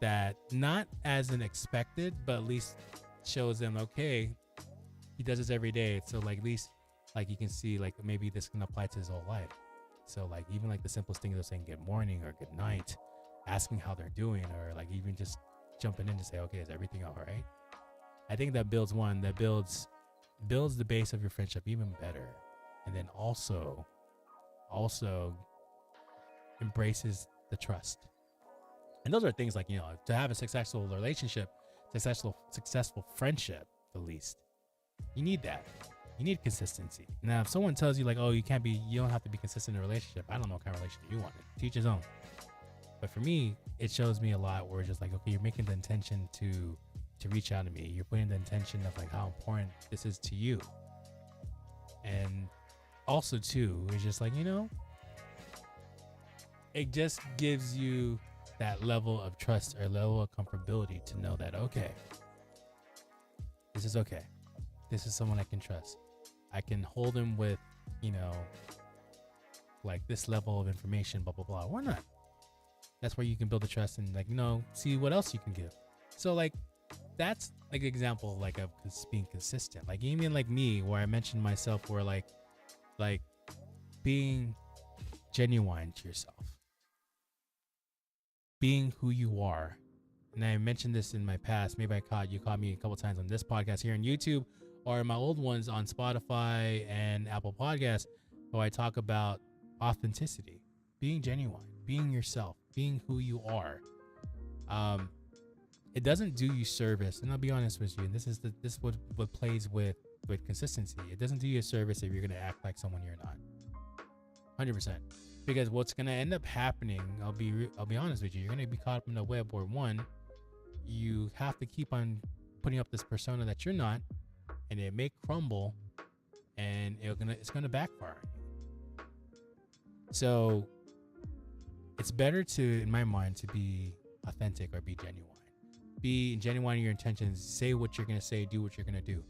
that not as an expected, but at least shows them, okay, he does this every day. So like, at least like you can see, like, maybe this can apply to his whole life. So like, even like the simplest things of saying good morning or good night, asking how they're doing, or like even just jumping in to say, okay, is everything all right? I think that builds the base of your friendship even better. And then also embraces the trust. And those are things like, to have a successful relationship, successful friendship, at least, you need that. You need consistency. Now, if someone tells you like, oh, you don't have to be consistent in a relationship, I don't know what kind of relationship you want. To each his own. But for me, it shows me a lot where it's just like, okay, you're making the intention to reach out to me. You're putting the intention of like how important this is to you. And also too, it's just like, it just gives you that level of trust or level of comfortability to know that, okay, this is okay. This is someone I can trust. I can hold him with, like this level of information, blah, blah, blah. Why not? That's where you can build the trust and like, see what else you can give. So like, that's like an example of like of being consistent. Like even like me, where I mentioned myself, where like being genuine to yourself, being who you are. And I mentioned this in my past. Maybe you caught me a couple times on this podcast here on YouTube, or in my old ones on Spotify and Apple Podcasts, where I talk about authenticity, being genuine, being yourself, being who you are. It doesn't do you service, and I'll be honest with you, and this is what plays with consistency. It doesn't do you a service if you're gonna act like someone you're not. 100%. Because what's gonna end up happening, I'll be honest with you, you're gonna be caught up in the web where, one, you have to keep on putting up this persona that you're not, and it may crumble, and it's gonna backfire. So it's better to, in my mind, to be authentic or be genuine. Be genuine in your intentions. Say what you're gonna say. Do what you're gonna do.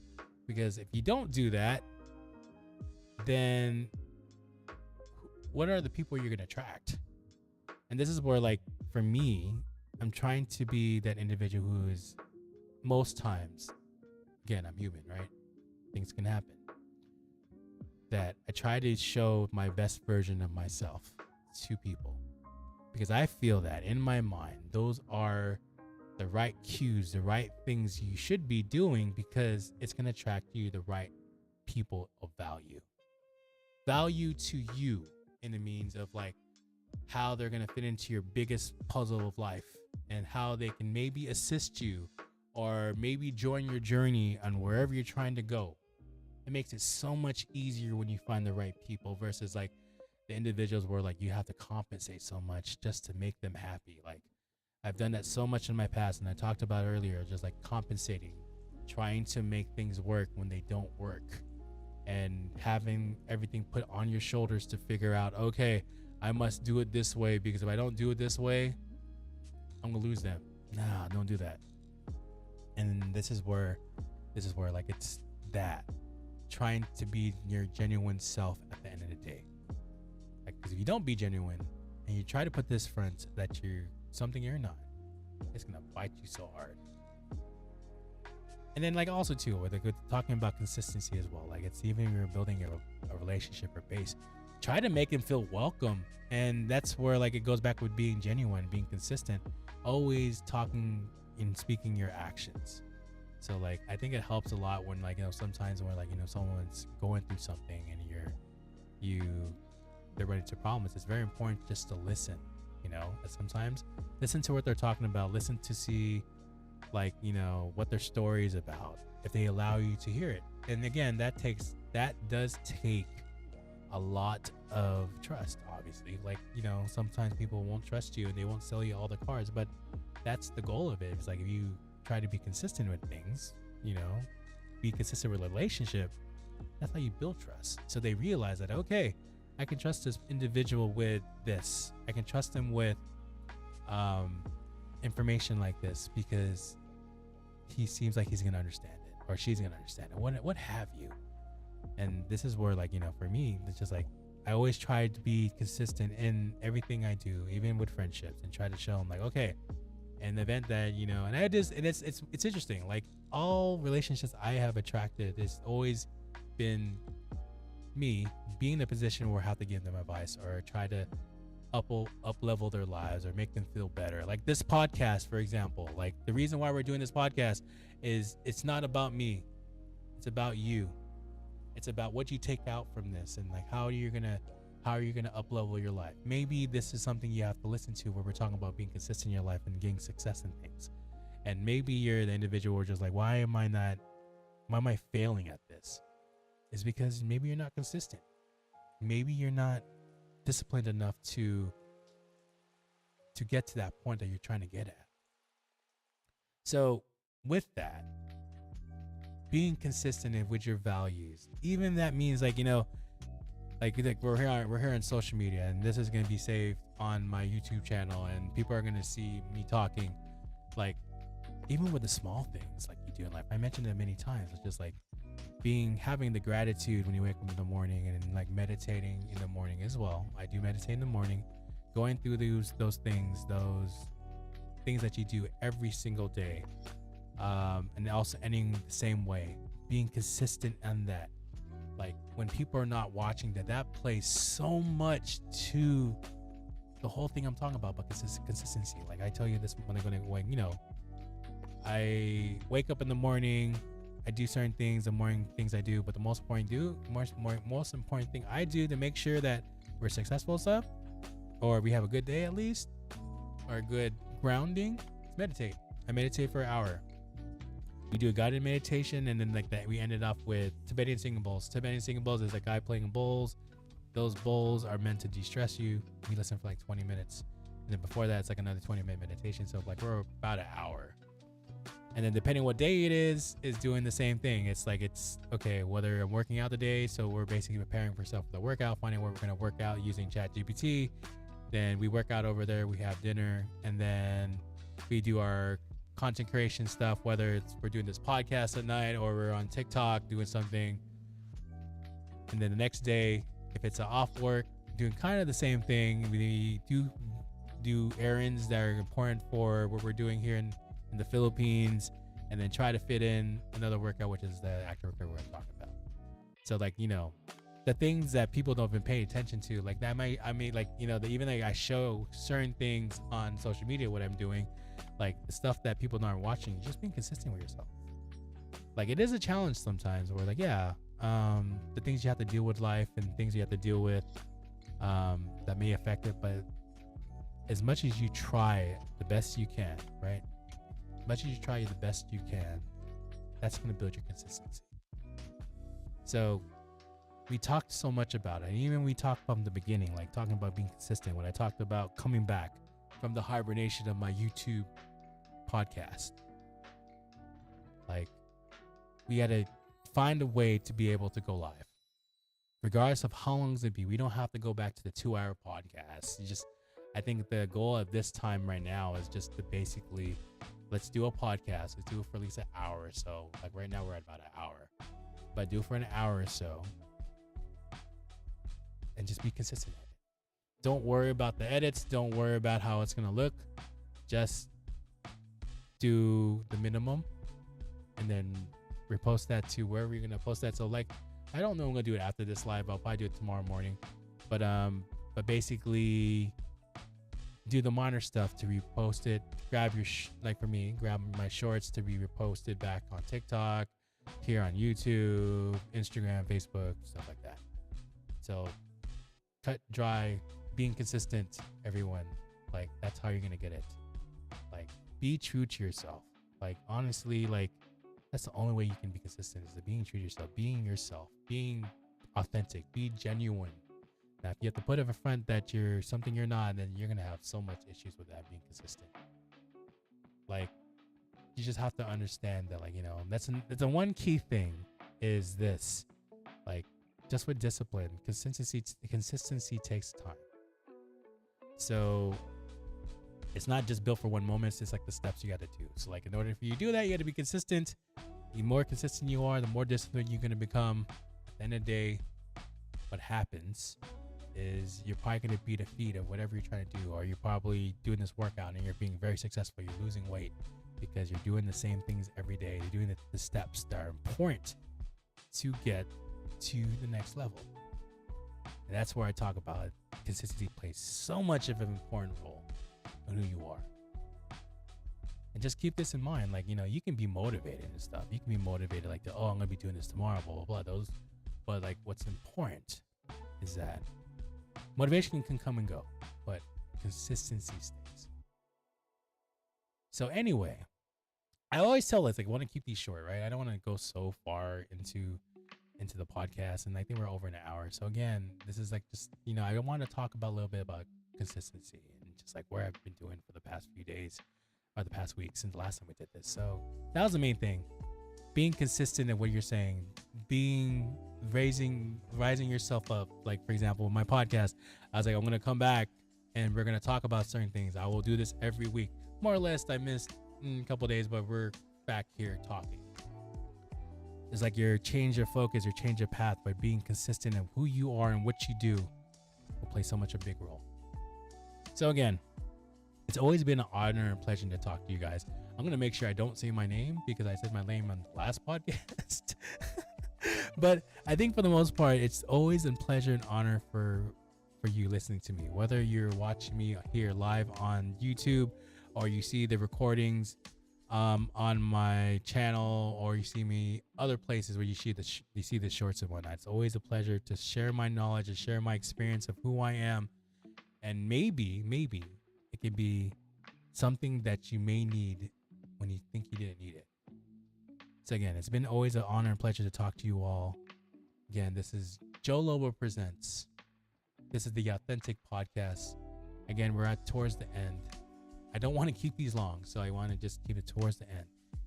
Because if you don't do that, then what are the people you're gonna attract? And this is where, like, for me, I'm trying to be that individual who is, most times, again, I'm human, right? Things can happen. That I try to show my best version of myself to people. because I feel that in my mind, those are the right cues, the right things you should be doing, because it's going to attract you the right people of value to you, in the means of like how they're going to fit into your biggest puzzle of life, and how they can maybe assist you or maybe join your journey on wherever you're trying to go. It makes it so much easier when you find the right people, versus like the individuals where like you have to compensate so much just to make them happy. Like I've done that so much in my past, and I talked about earlier, just like compensating, trying to make things work when they don't work, and having everything put on your shoulders to figure out, okay, I must do it this way, because if I don't do it this way, I'm gonna lose them. Nah, don't do that. And this is where like it's that trying to be your genuine self at the end of the day. Like, because if you don't be genuine and you try to put this front that you're something you're not, it's gonna bite you so hard. And then like also too, with talking about consistency as well, like it's even if you're building a relationship or base, try to make them feel welcome. And that's where like it goes back with being genuine, being consistent, always talking and speaking your actions. So like I think it helps a lot when like, you know, sometimes when like, you know, someone's going through something and they're ready to promise, it's very important just to listen, you know. And sometimes listen to what they're talking about, listen to see like, you know, what their story is about, if they allow you to hear it. And again, that does take a lot of trust, obviously. Like, you know, sometimes people won't trust you and they won't sell you all the cards, but that's the goal of it. It's like if you try to be consistent with things, you know, be consistent with a relationship, that's how you build trust. So they realize that, okay, I can trust this individual with this. I can trust them with information like this, because he seems like he's gonna understand it, or she's gonna understand it, what have you. And this is where, like, you know, for me, it's just like I always try to be consistent in everything I do, even with friendships, and try to show them like, okay, in the event that, you know, and it's interesting, like all relationships I have attracted, it's always been me being in a position where I have to give them advice or try to up level their lives or make them feel better. Like this podcast, for example, like the reason why we're doing this podcast is it's not about me, it's about you. It's about what you take out from this, and like how are you gonna up level your life. Maybe this is something you have to listen to, where we're talking about being consistent in your life and getting success in things. And maybe you're the individual who are just like, why am I failing at this? It's because maybe you're not consistent. Maybe you're not disciplined enough to get to that point that you're trying to get at. So with that, being consistent with your values, even that means like, you know, like we're here on social media, and this is going to be saved on my YouTube channel, and people are going to see me talking, like even with the small things like you do in life. I mentioned it many times. It's just like having the gratitude when you wake up in the morning, and like meditating in the morning as well. I do meditate in the morning, going through those things that you do every single day, and also ending the same way, being consistent on that. Like when people are not watching, that plays so much to the whole thing I'm talking about consistency. Like I tell you this when I'm going to, like, you know, I wake up in the morning, I do certain things, the morning things I do, but the most important thing I do to make sure that we're successful stuff, or we have a good day at least, or a good grounding, is meditate. I meditate for an hour. We do a guided meditation, and then like that we ended up with Tibetan singing bowls. Tibetan singing bowls is a guy playing bowls. Those bowls are meant to de-stress you. We listen for like 20 minutes. And then before that, it's like another 20-minute meditation. So like we're about an hour. And then depending what day it is doing the same thing. It's like, it's okay, whether I'm working out the day, so we're basically preparing for self for the workout, finding where we're going to work out using ChatGPT. Then we work out over there, we have dinner, and then we do our content creation stuff, whether it's we're doing this podcast at night or we're on TikTok doing something. And then the next day, if it's an off work, doing kind of the same thing. We do errands that are important for what we're doing here in the Philippines, and then try to fit in another workout, which is the actor workout we're talking about. So like, you know, the things that people don't even pay attention to, like that I mean, like, even like I show certain things on social media, what I'm doing, like the stuff that people aren't watching, just being consistent with yourself. Like, it is a challenge sometimes where, like, the things you have to deal with life and things you have to deal with that may affect it, but as much as you try the best you can, right? As much as you try the best you can, that's going to build your consistency. So we talked so much about it. And even we talked from the beginning, like talking about being consistent, when I talked about coming back from the hibernation of my YouTube podcast. Like, we got to find a way to be able to go live. Regardless of how long it be, we don't have to go back to the 2-hour podcast. I think the goal at this time right now is just to basically, let's do a podcast. Let's do it for at least an hour or so. Like right now we're at about an hour, but do it for an hour or so and just be consistent at it. Don't worry about the edits. Don't worry about how it's going to look. Just do the minimum and then repost that to wherever you're going to post that. So like, I don't know I'm going to do it after this live. I'll probably do it tomorrow morning, but basically do the minor stuff to repost it. Grab your, like for me, grab my shorts to be reposted back on TikTok, here on YouTube, Instagram, Facebook, stuff like that. So cut, dry, being consistent, everyone. Like, that's how you're going to get it. Like, be true to yourself. Like, honestly, like, that's the only way you can be consistent, is being true to yourself, being authentic, be genuine. Now, if you have to put up a front that you're something you're not, then you're going to have so much issues with that being consistent. Like, you just have to understand that, like, that's the one key thing is this, like, just with discipline, consistency takes time. So it's not just built for one moment. It's just like the steps you got to do. So like, in order for you to do that, you got to be consistent. The more consistent you are, the more disciplined you're going to become. At the end of the day, what happens is you're probably going to be defeated of whatever you're trying to do, or you're probably doing this workout and you're being very successful. You're losing weight because you're doing the same things every day. You're doing the steps that are important to get to the next level. And that's where I talk about consistency plays so much of an important role on who you are. And just keep this in mind. Like, you can be motivated and stuff. You can be motivated like, I'm going to be doing this tomorrow, blah, blah, blah. But like, what's important is that motivation can come and go, but consistency stays. So anyway, I always tell us, like, I want to keep these short, right? I don't want to go so far into the podcast, and I think we're over an hour. So again, this is like just, I want to talk about a little bit about consistency and just like where I've been doing for the past few days or the past week since the last time we did this. So that was the main thing. Being consistent in what you're saying, rising yourself up. Like, for example, my podcast, I was like, I'm going to come back and we're going to talk about certain things. I will do this every week. More or less, I missed a couple of days, but we're back here talking. It's like your change of focus, your change of path by being consistent in who you are and what you do will play so much a big role. So again, it's always been an honor and pleasure to talk to you guys. I'm going to make sure I don't say my name because I said my name on the last podcast. But I think for the most part, it's always a pleasure and honor for you listening to me. Whether you're watching me here live on YouTube or you see the recordings on my channel, or you see me other places where you see the shorts and whatnot. It's always a pleasure to share my knowledge and share my experience of who I am. And maybe it could be something that you may need when you think you didn't need it. So again, it's been always an honor and pleasure to talk to you all. Again, this is Joe Lobo Presents. This is the Authentic Podcast. Again, we're towards the end. I don't want to keep these long, so I want to just keep it towards the end.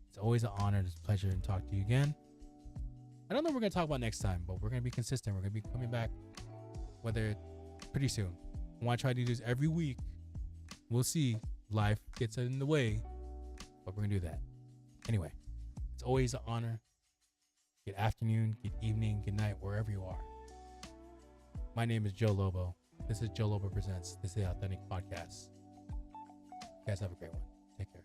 It's always an honor, it's a pleasure to talk to you again. I don't know what we're going to talk about next time, but we're going to be consistent. We're going to be coming back, whether pretty soon. I want to try to do this every week. We'll see. Life gets in the way, but we're going to do that. Anyway, it's always an honor. Good afternoon, good evening, good night, wherever you are. My name is Joe Lobo. This is Joe Lobo Presents. This is the Authentic Podcast. You guys have a great one. Take care.